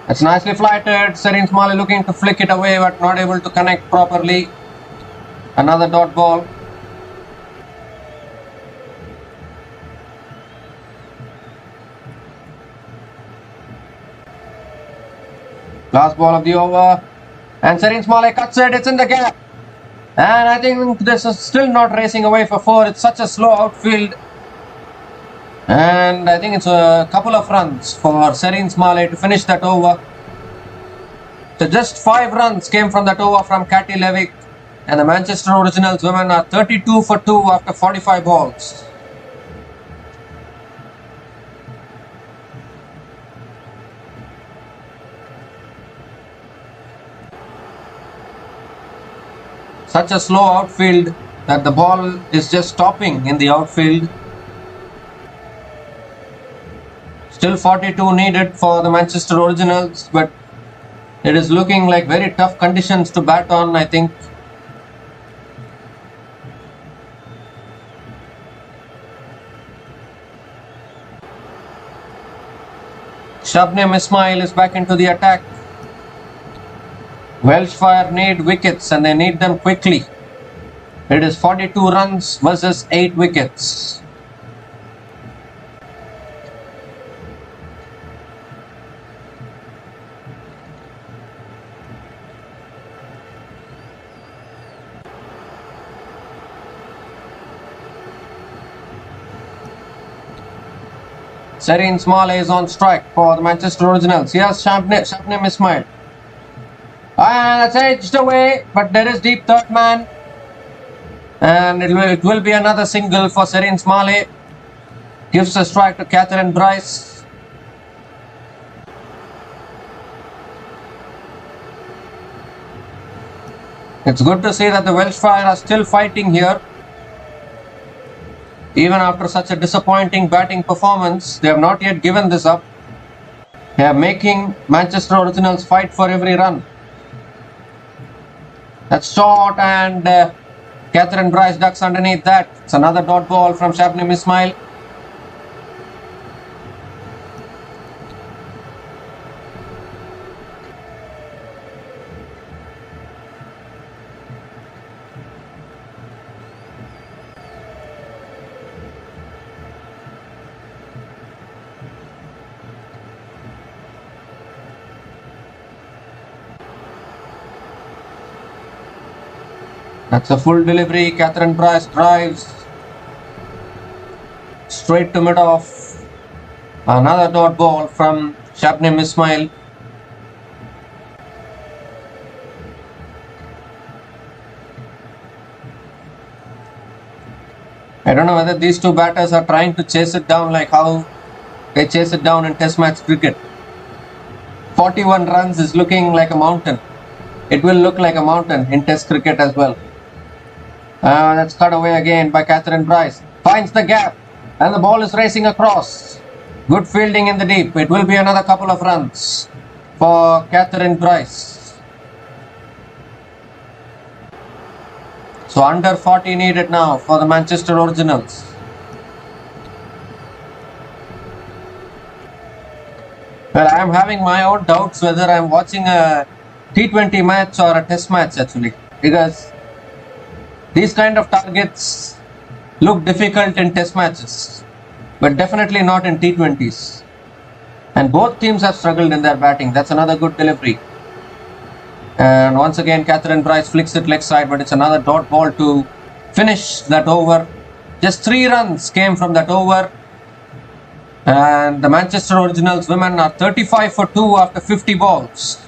Speaker 1: It's nicely flighted. Serene Smalley looking to flick it away but not able to connect properly. Another dot ball. Last ball of the over. And Serene Smalley cuts it. It's in the gap. And I think this is still not racing away for 4. It's such a slow outfield. And I think it's a couple of runs for Serene Smalley to finish that over. So just 5 runs came from that over from Katie Levick. And the Manchester Originals women are 32 for 2 after 45 balls. Such a slow outfield that the ball is just stopping in the outfield. Still 42 needed for the Manchester Originals, but it is looking like very tough conditions to bat on, I think. Shabnim Ismail is back into the attack. Welshfire need wickets and they need them quickly. It is 42 runs versus 8 wickets. Serene Smalley is on strike for the Manchester Originals. Here's Shabnim Ismail. And that's edged away, but there is deep third man. And it will be another single for Serene Smalley. Gives a strike to Catherine Bryce. It's good to see that the Welshfire are still fighting here. Even after such a disappointing batting performance, they have not yet given this up. They are making Manchester Originals fight for every run. That's short and Catherine Bryce ducks underneath that. It's another dot ball from Shabnim Ismail. That's a full delivery. Catherine Price drives straight to mid-off. Another dot ball from Shabnim Ismail. I don't know whether these two batters are trying to chase it down like how they chase it down in Test match cricket. 41 runs is looking like a mountain. It will look like a mountain in Test cricket as well. That's cut away again by Catherine Price. Finds the gap and the ball is racing across. Good fielding in the deep. It will be another couple of runs for Catherine Price. So under 40 needed now for the Manchester Originals. Well, I am having my own doubts whether I am watching a T20 match or a Test match actually, because these kind of targets look difficult in Test matches, but definitely not in T20s. And both teams have struggled in their batting. That's another good delivery. And once again, Catherine Price flicks it leg side, but it's another dot ball to finish that over. Just 3 runs came from that over. And the Manchester Originals women are 35 for 2 after 50 balls.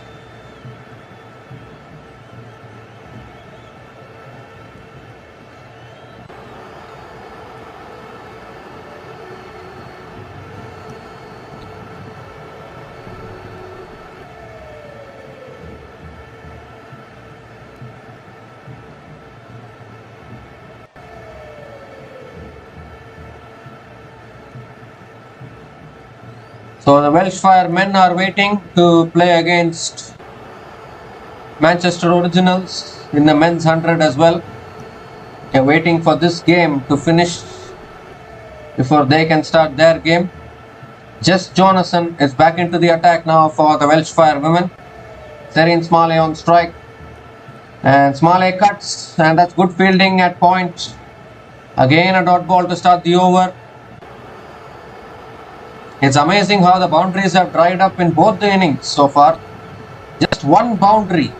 Speaker 1: So the Welshfire men are waiting to play against Manchester Originals in the men's 100 as well. They're waiting for this game to finish before they can start their game. Jess Jonathan is back into the attack now for the Welshfire women. Serene Smalley on strike. And Smalley cuts, and that's good fielding at point. Again a dot ball to start the over. It's amazing how the boundaries have dried up in both the innings so far. Just one boundary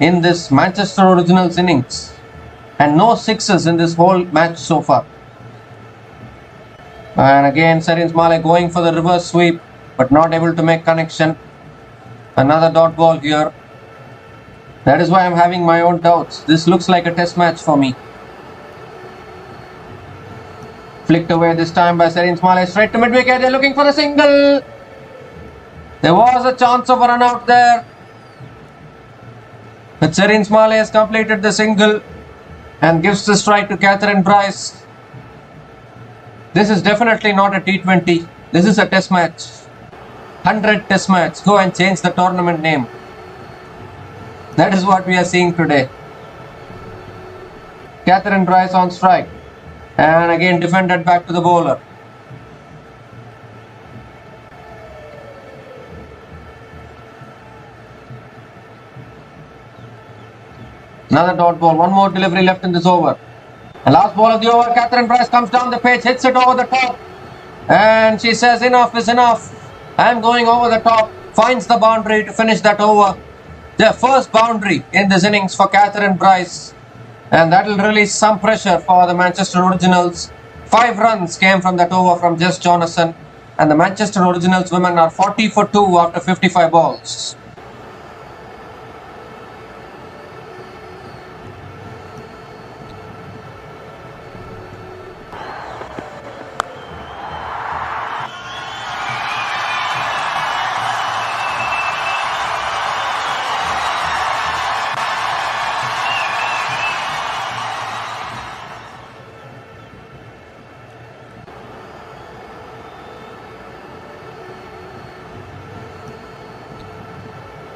Speaker 1: in this Manchester Originals innings and no sixes in this whole match so far. And again Serene Smalley going for the reverse sweep but not able to make connection. Another dot ball here. That is why I'm having my own doubts. This looks like a Test match for me. Flicked away this time by Serene Smalley, straight to mid-wicket. They're looking for a single. There was a chance of a run out there, but Serene Smalley has completed the single and gives the strike to Catherine Price. This is definitely not a T20. This is a Test match. 100 Test match. Go and change the tournament name. That is what we are seeing today. Catherine Price on strike. And again defended back to the bowler. Another dot ball. One more delivery left in this over. The last ball of the over. Catherine Price comes down the pitch, hits it over the top. And she says enough is enough. I am going over the top. Finds the boundary to finish that over. Their first boundary in this innings for Catherine Price. And that will release some pressure for the Manchester Originals. 5 runs came from that over from Jess Jonathan. And the Manchester Originals women are 40 for 2 after 55 balls.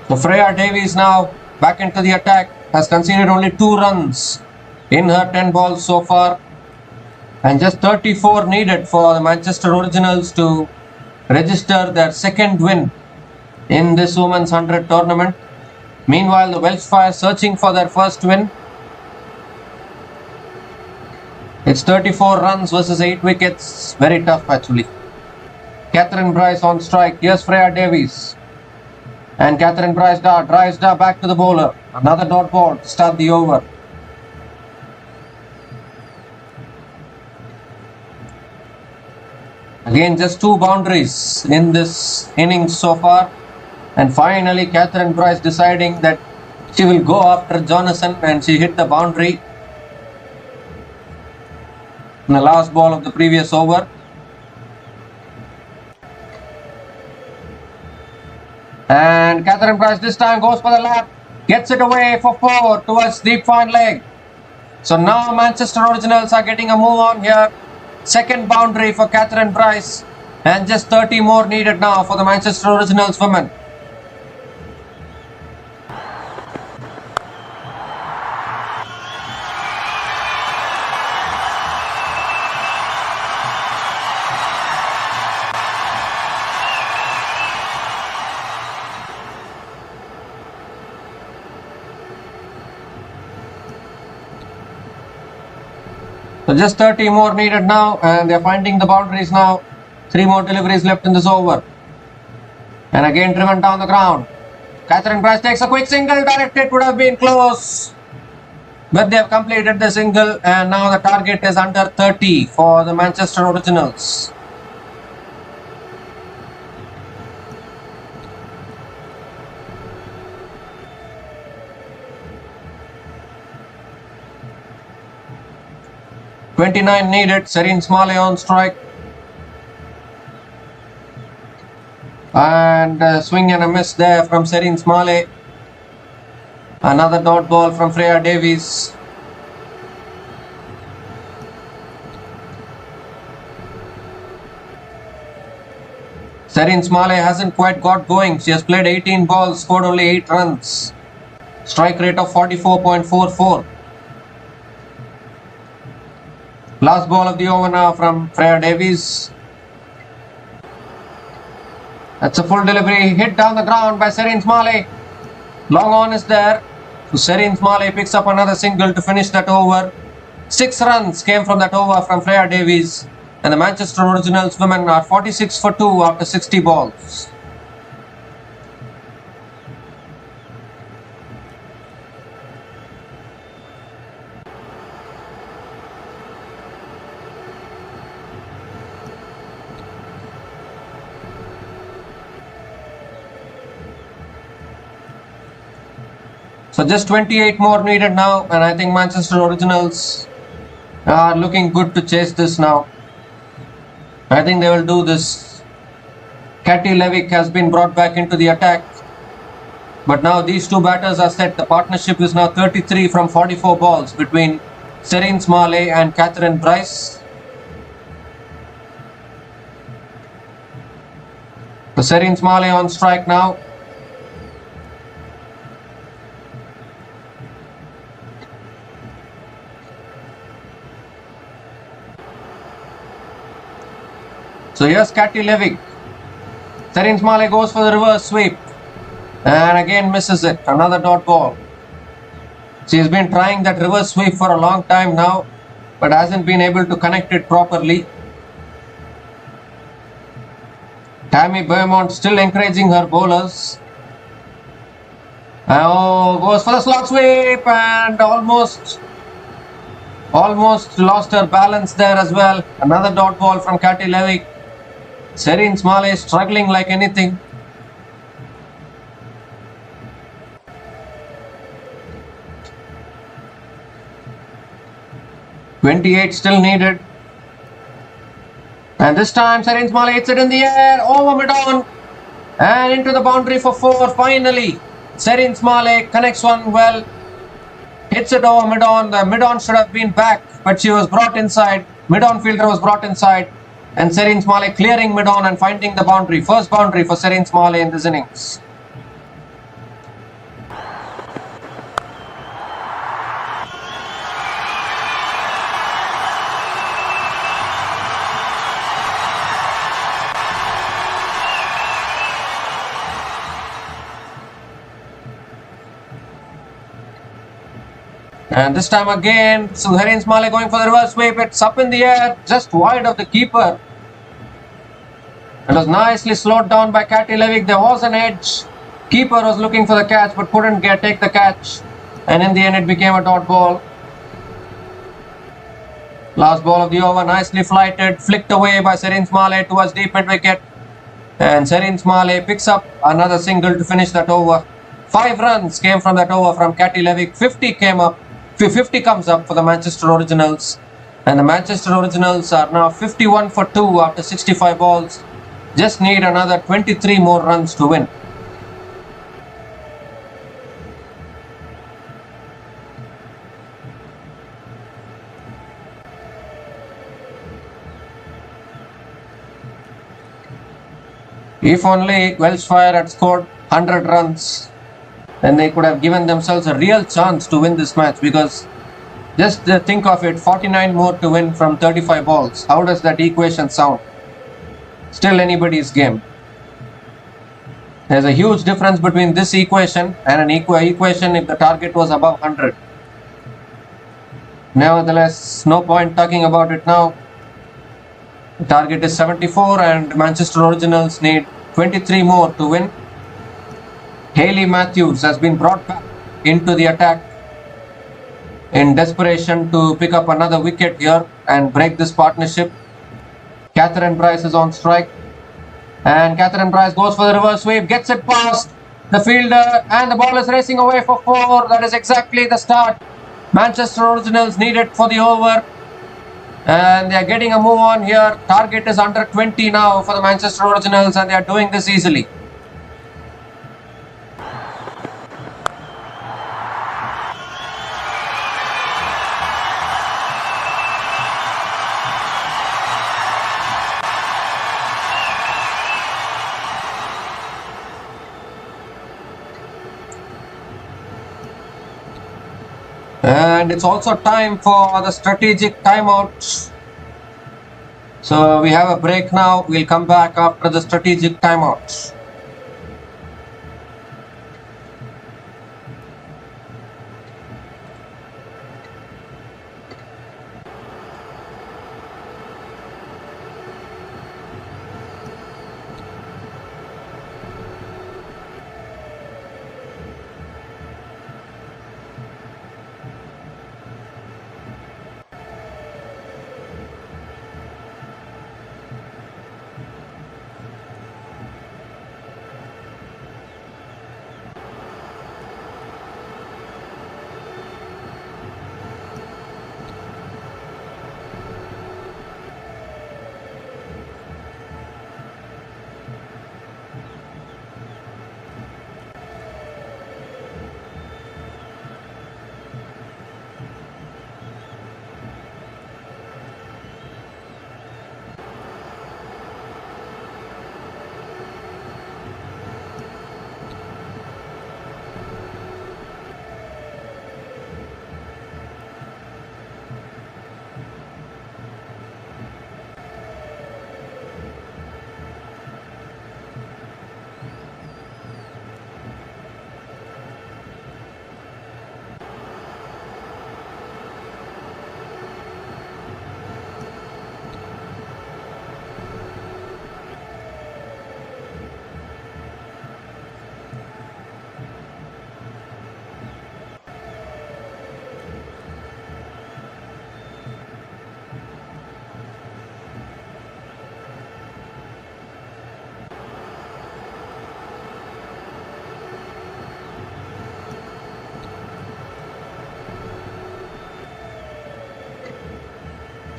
Speaker 1: So Freya Davies now back into the attack, has conceded only 2 runs in her 10 balls so far, and just 34 needed for the Manchester Originals to register their second win in this Women's 100 tournament. Meanwhile, the Welshfire searching for their first win. It's 34 runs versus 8 wickets. Very tough actually. Catherine Price on strike. Here's Freya Davies. And Catherine Price drives back to the bowler. Another dot ball to start the over. Again, just 2 boundaries in this innings so far. And finally, Catherine Bryce deciding that she will go after Jonathan, and she hit the boundary in the last ball of the previous over. And Catherine Bryce this time goes for the lap, gets it away for 4 towards deep fine leg. So now Manchester Originals are getting a move on here. Second boundary for Catherine Bryce, and just 30 more needed now for the Manchester Originals women. So just 30 more needed now, and they're finding the boundaries now. 3 more deliveries left in this over. And again driven down the ground. Catherine Bryce takes a quick single, directed, would have been close. But they have completed the single, and now the target is under 30 for the Manchester Originals. .29 needed. Serene Smalley on strike. And swing and a miss there from Serene Smalley. Another dot ball from Freya Davies. Serene Smalley hasn't quite got going. She has played 18 balls, scored only 8 runs. Strike rate of 44.44. Last ball of the over now from Freya Davies. That's a full delivery, hit down the ground by Serene Smalley. Long on is there. So Serene Smalley picks up another single to finish that over. 6 runs came from that over from Freya Davies. And the Manchester Originals women are 46 for 2 after 60 balls. So just 28 more needed now, and I think Manchester Originals are looking good to chase this now. I think they will do this. Katie Levick has been brought back into the attack. But now these two batters are set. The partnership is now 33 from 44 balls between Serene Smalley and Catherine Bryce. So Serene Smalley on strike now. So here's Katie Levick. Serene Smalley goes for the reverse sweep and again misses it. Another dot ball. She's been trying that reverse sweep for a long time now, but hasn't been able to connect it properly. Tammy Beaumont still encouraging her bowlers. Oh, goes for the slog sweep and almost lost her balance there as well. Another dot ball from Katie Levick. Serene Smalley struggling like anything. .28 still needed. And this time Serene Smalley hits it in the air, over mid-on and into the boundary for 4 finally. Serene Smalley connects one well, hits it over mid-on. The mid-on should have been back, but she was brought inside. Mid-on fielder was brought inside. And Serene Smalley clearing mid-on and finding the boundary. First boundary for Serene Smalley in this innings. And this time again, so Serene Smalley going for the reverse sweep. It's up in the air, just wide of the keeper. It was nicely slowed down by Katie Levick. There was an edge. Keeper was looking for the catch but couldn't take the catch. And in the end it became a dot ball. Last ball of the over, nicely flighted, flicked away by Serene Smale towards deep mid wicket. And Serene Smale picks up another single to finish that over. 5 runs came from that over from Catty Levick. 50 comes up for the Manchester Originals. And the Manchester Originals are now 51 for 2 after 65 balls. Just need another 23 more runs to win. If only Welshfire had scored 100 runs, then they could have given themselves a real chance to win this match, because just think of it, 49 more to win from 35 balls. How does that equation sound? Still anybody's game. There's a huge difference between this equation and an equation if the target was above 100. Nevertheless, no point talking about it now. The target is 74 and Manchester Originals need 23 more to win. Hayley Matthews has been brought back into the attack in desperation to pick up another wicket here and break this partnership. Catherine Bryce is on strike. And Catherine Bryce goes for the reverse sweep, gets it past the fielder, and the ball is racing away for 4. That is exactly the start Manchester Originals needed for the over. And they are getting a move on here. Target is under 20 now for the Manchester Originals, and they are doing this easily. And it's also time for the strategic timeout. So we have a break now. We'll come back after the strategic timeout.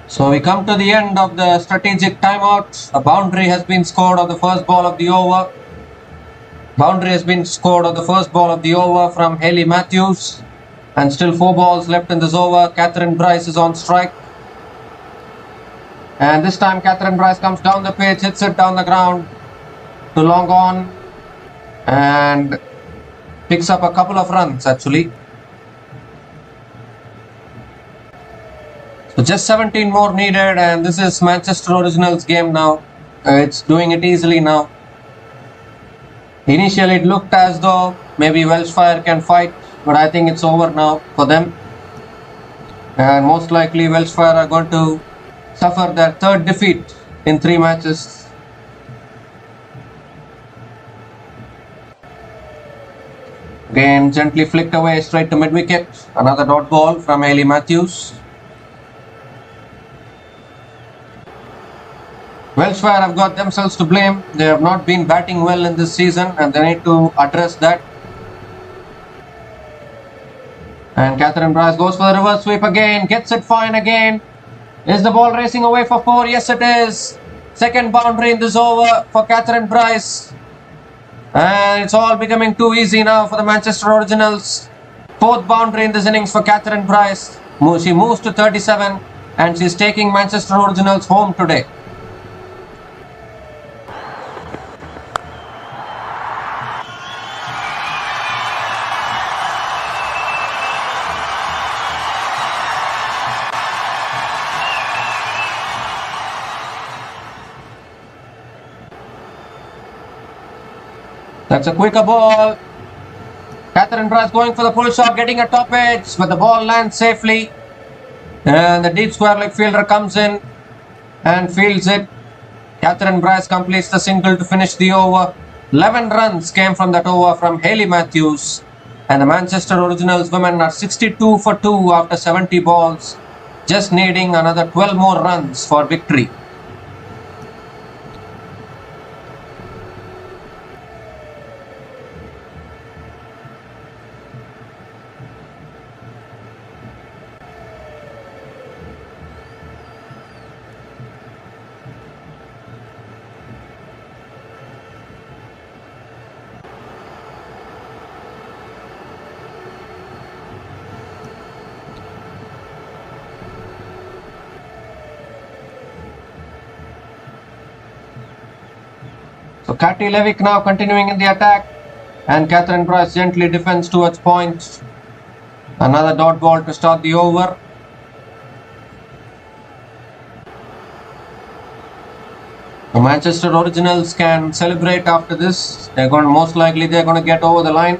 Speaker 1: So we come to the end of the strategic timeout. A boundary has been scored on the first ball of the over. Boundary has been scored on the first ball of the over from Hayley Matthews. And still 4 balls left in this over. Catherine Bryce is on strike. And this time Catherine Bryce comes down the pitch, hits it down the ground to long on. And picks up a couple of runs actually. So just 17 more needed, and this is Manchester Originals game now. It's doing it easily now. Initially it looked as though maybe Welshfire can fight, but I think it's over now for them. And most likely Welshfire are going to suffer their 3rd defeat in 3 matches. Again, gently flicked away straight to mid-wicket. Another dot ball from Hayley Matthews. Welshfire have got themselves to blame. They have not been batting well in this season and they need to address that. And Catherine Bryce goes for the reverse sweep again, gets it fine again. Is the ball racing away for 4? Yes, it is. Second boundary in this over for Catherine Bryce. And it's all becoming too easy now for the Manchester Originals. Fourth boundary in this innings for Catherine Bryce. She moves to 37 and she's taking Manchester Originals home today. That's a quicker ball. Catherine Bryce going for the pull shot, getting a top edge, but the ball lands safely. And the deep square leg fielder comes in and fields it. Catherine Bryce completes the single to finish the over. 11 runs came from that over from Hayley Matthews. And the Manchester Originals women are 62 for 2 after 70 balls, just needing another 12 more runs for victory. So Katie Levick now continuing in the attack and Catherine Bryce gently defends towards points. Another dot ball to start the over. The Manchester Originals can celebrate after this. Most likely they're going to get over the line.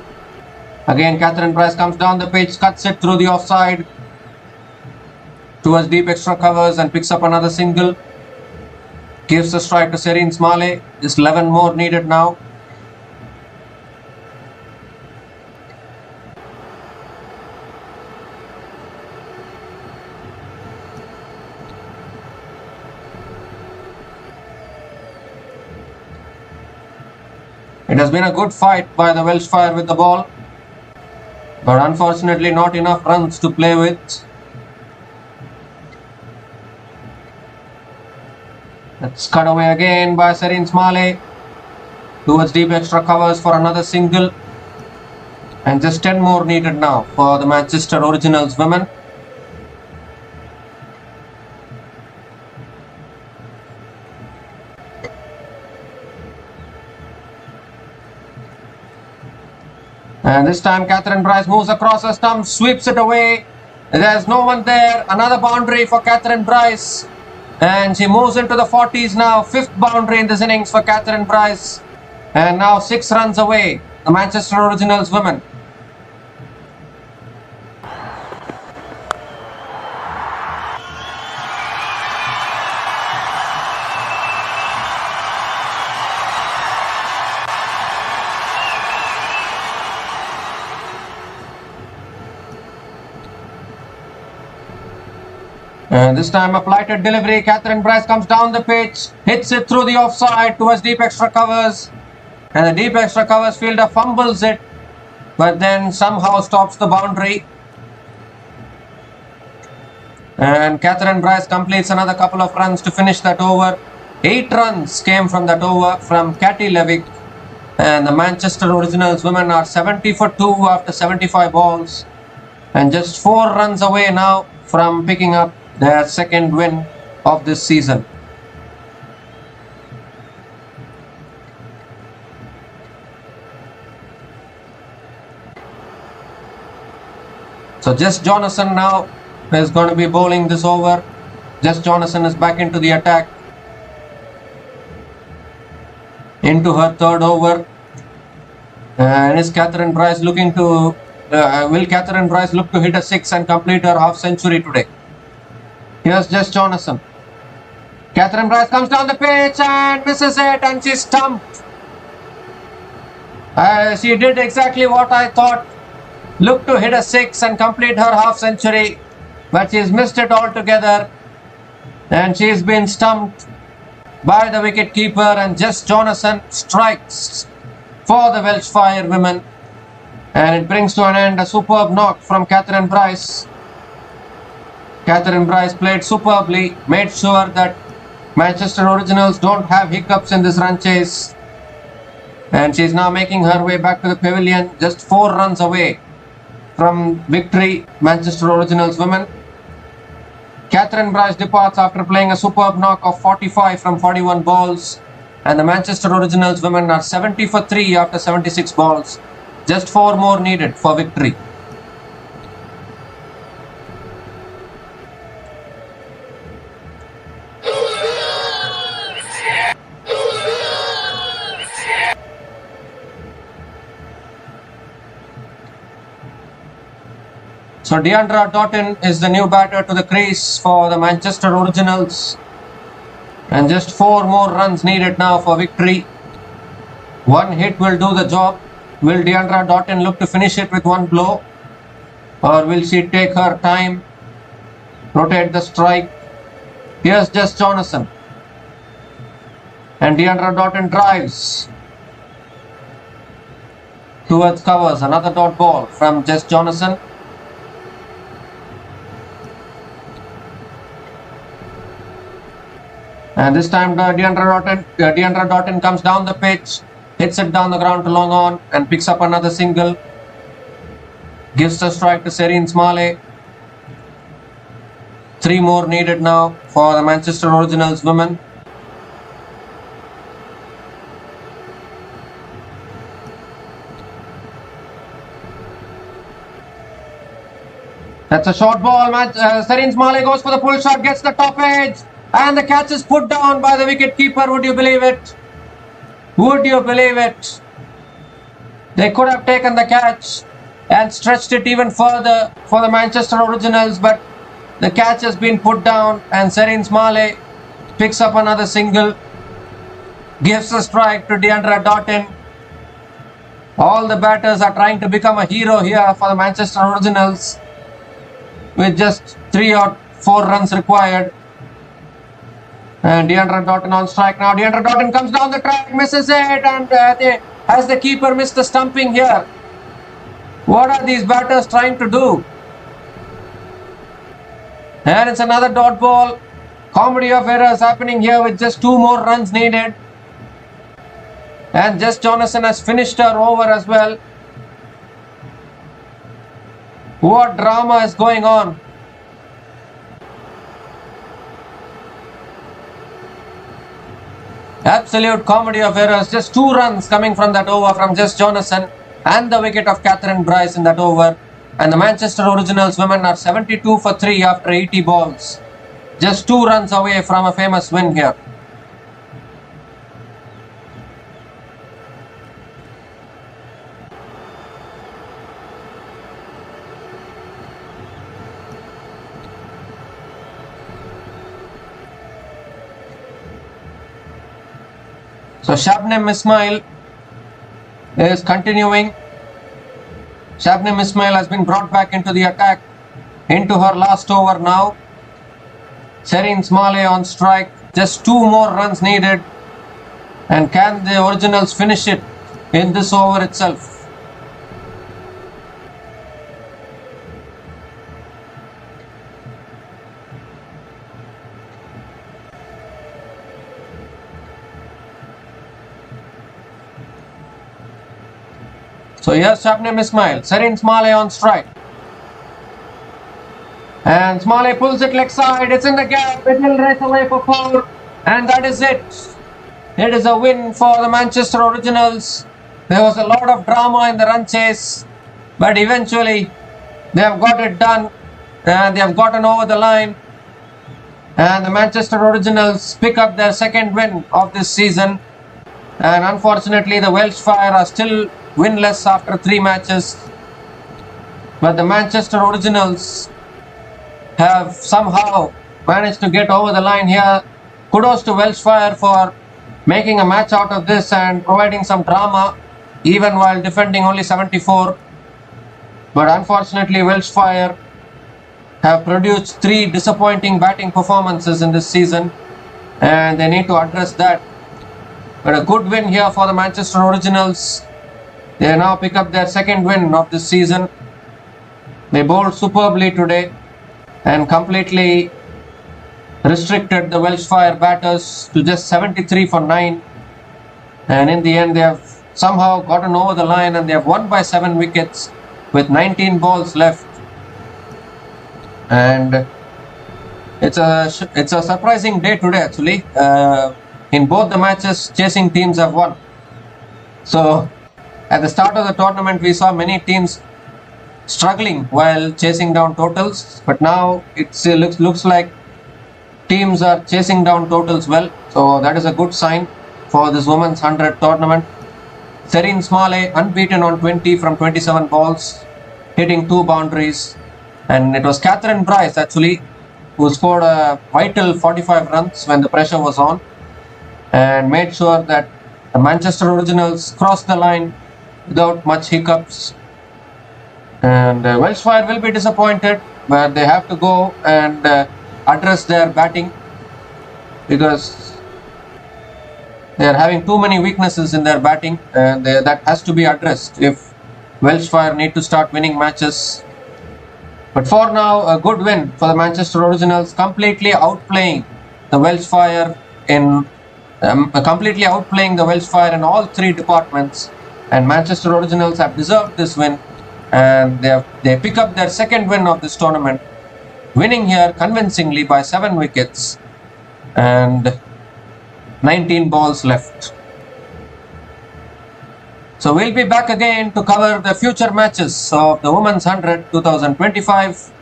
Speaker 1: Again Catherine Bryce comes down the pitch, cuts it through the offside towards deep extra covers and picks up another single. Gives the strike to Serene Smalley. Just 11 more needed now. It has been a good fight by the Welshfire with the ball, but unfortunately not enough runs to play with. It's cut away again by Serene Smalley towards deep extra covers for another single. And just 10 more needed now for the Manchester Originals women. And this time Catherine Bryce moves across her stump, sweeps it away. There's no one there. Another boundary for Catherine Bryce. And she moves into the 40s now. Fifth boundary in this innings for Catherine Bryce. And now 6 runs away, the Manchester Originals women. And this time a flighted delivery. Catherine Bryce comes down the pitch, hits it through the offside towards deep extra covers. And the deep extra covers fielder fumbles it, but then somehow stops the boundary. And Catherine Bryce completes another couple of runs to finish that over. 8 runs came from that over from Katie Levick. And the Manchester Originals women are 70 for 2 after 75 balls. And just 4 runs away now from picking up their second win of this season. So Jess Jonathan now is going to be bowling this over. Jess Jonathan is back into the attack. Into her third over. And is Catherine Bryce looking to... will Catherine Bryce look to hit a 6 and complete her half century today? Here's Jess Jonathan. Catherine Bryce comes down the pitch and misses it and she's stumped. She did exactly what I thought. Looked to hit a 6 and complete her half century. But she's missed it altogether. And she's been stumped. by the wicket keeper, and Jess Jonathan strikes for the Welshfire women, and it brings to an end a superb knock from Catherine Bryce. Catherine Bryce played superbly, made sure that Manchester Originals don't have hiccups in this run chase, and she's now making her way back to the pavilion, just 4 runs away from victory. Manchester Originals women. Catherine Bryce departs after playing a superb knock of 45 from 41 balls, and the Manchester Originals women are 70 for 3 after 76 balls. Just 4 more needed for victory. So Deandra Doughton is the new batter to the crease for the Manchester Originals, and just 4 more runs needed now for victory. 1 hit will do the job. Will Deandra Doughton look to finish it with 1 blow, or will she take her time, rotate the strike? Here's Jess Jonathan, and Deandra Doughton drives towards covers. Another dot ball from Jess Jonathan. And this time Deandra Doughton comes down the pitch, hits it down the ground to long on, and picks up another single. Gives the strike to Serene Smalley. 3 more needed now for the Manchester Originals women. That's a short ball. Serene Smalley goes for the pull shot, gets the top edge, and the catch is put down by the wicket keeper. Would you believe it? Would you believe it? They could have taken the catch and stretched it even further for the Manchester Originals, but the catch has been put down, and Serene Smalley picks up another single, gives a strike to Deandra Doughton. All the batters are trying to become a hero here for the Manchester Originals, with just 3 or 4 runs required. And Deandra Doughton on strike now. Deandra Doughton comes down the track, misses it, and has the keeper missed the stumping here? What are these batters trying to do? And it's another dot ball. Comedy of errors happening here with just 2 more runs needed. And Jess Jonathan has finished her over as well. What drama is going on? Absolute comedy of errors. Just 2 runs coming from that over from Jess Jonathan, and the wicket of Catherine Bryce in that over. And the Manchester Originals women are 72 for 3 after 80 balls. Just 2 runs away from a famous win here. So Shabnam Ismail is continuing. Shabnam Ismail has been brought back into the attack, into her last over now. Serene Smalley on strike. Just 2 more runs needed. And can the Originals finish it in this over itself? So here's Shabnam Ismail, Serene Smalley on strike. And Smalley pulls it leg side, it's in the gap, it will race away for 4. And that is it. It is a win for the Manchester Originals. There was a lot of drama in the run chase, but eventually they have got it done, and they have gotten over the line. And the Manchester Originals pick up their 2nd win of this season. And unfortunately the Welshfire are still winless after 3 matches, but the Manchester Originals have somehow managed to get over the line here. Kudos to Welshfire for making a match out of this and providing some drama even while defending only 74. But unfortunately Welshfire have produced 3 disappointing batting performances in this season, and they need to address that. But a good win here for the Manchester Originals. They now pick up their second win of this season. They bowled superbly today and completely restricted the Welshfire batters to just 73 for 9. And in the end, they have somehow gotten over the line and they have won by 7 wickets with 19 balls left. And it's a surprising day today actually. In both the matches, chasing teams have won. So at the start of the tournament, we saw many teams struggling while chasing down totals, but now it looks like teams are chasing down totals well. So that is a good sign for this Women's 100 tournament. Serene Smalley unbeaten on 20 from 27 balls, hitting 2 boundaries. And it was Catherine Bryce actually who scored a vital 45 runs when the pressure was on and made sure that the Manchester Originals crossed the line without much hiccups. And Welshfire will be disappointed, but they have to go and address their batting because they are having too many weaknesses in their batting, and that has to be addressed if Welshfire need to start winning matches. But for now, a good win for the Manchester Originals, completely outplaying the Welshfire in all 3 departments. And Manchester Originals have deserved this win, and they pick up their second win of this tournament, winning here convincingly by 7 wickets and 19 balls left. So we'll be back again to cover the future matches of the Women's 100 2025.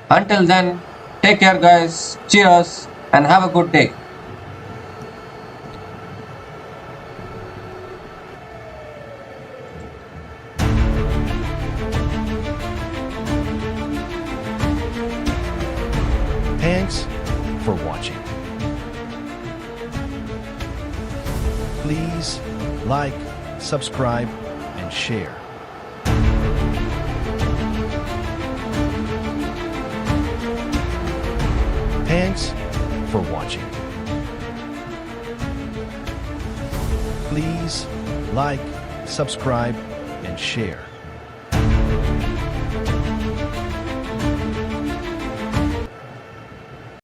Speaker 1: Until then, take care guys, cheers and have a good day.
Speaker 2: Thanks for watching. Please like, subscribe, and share. Thanks for watching. Please like, subscribe, and share.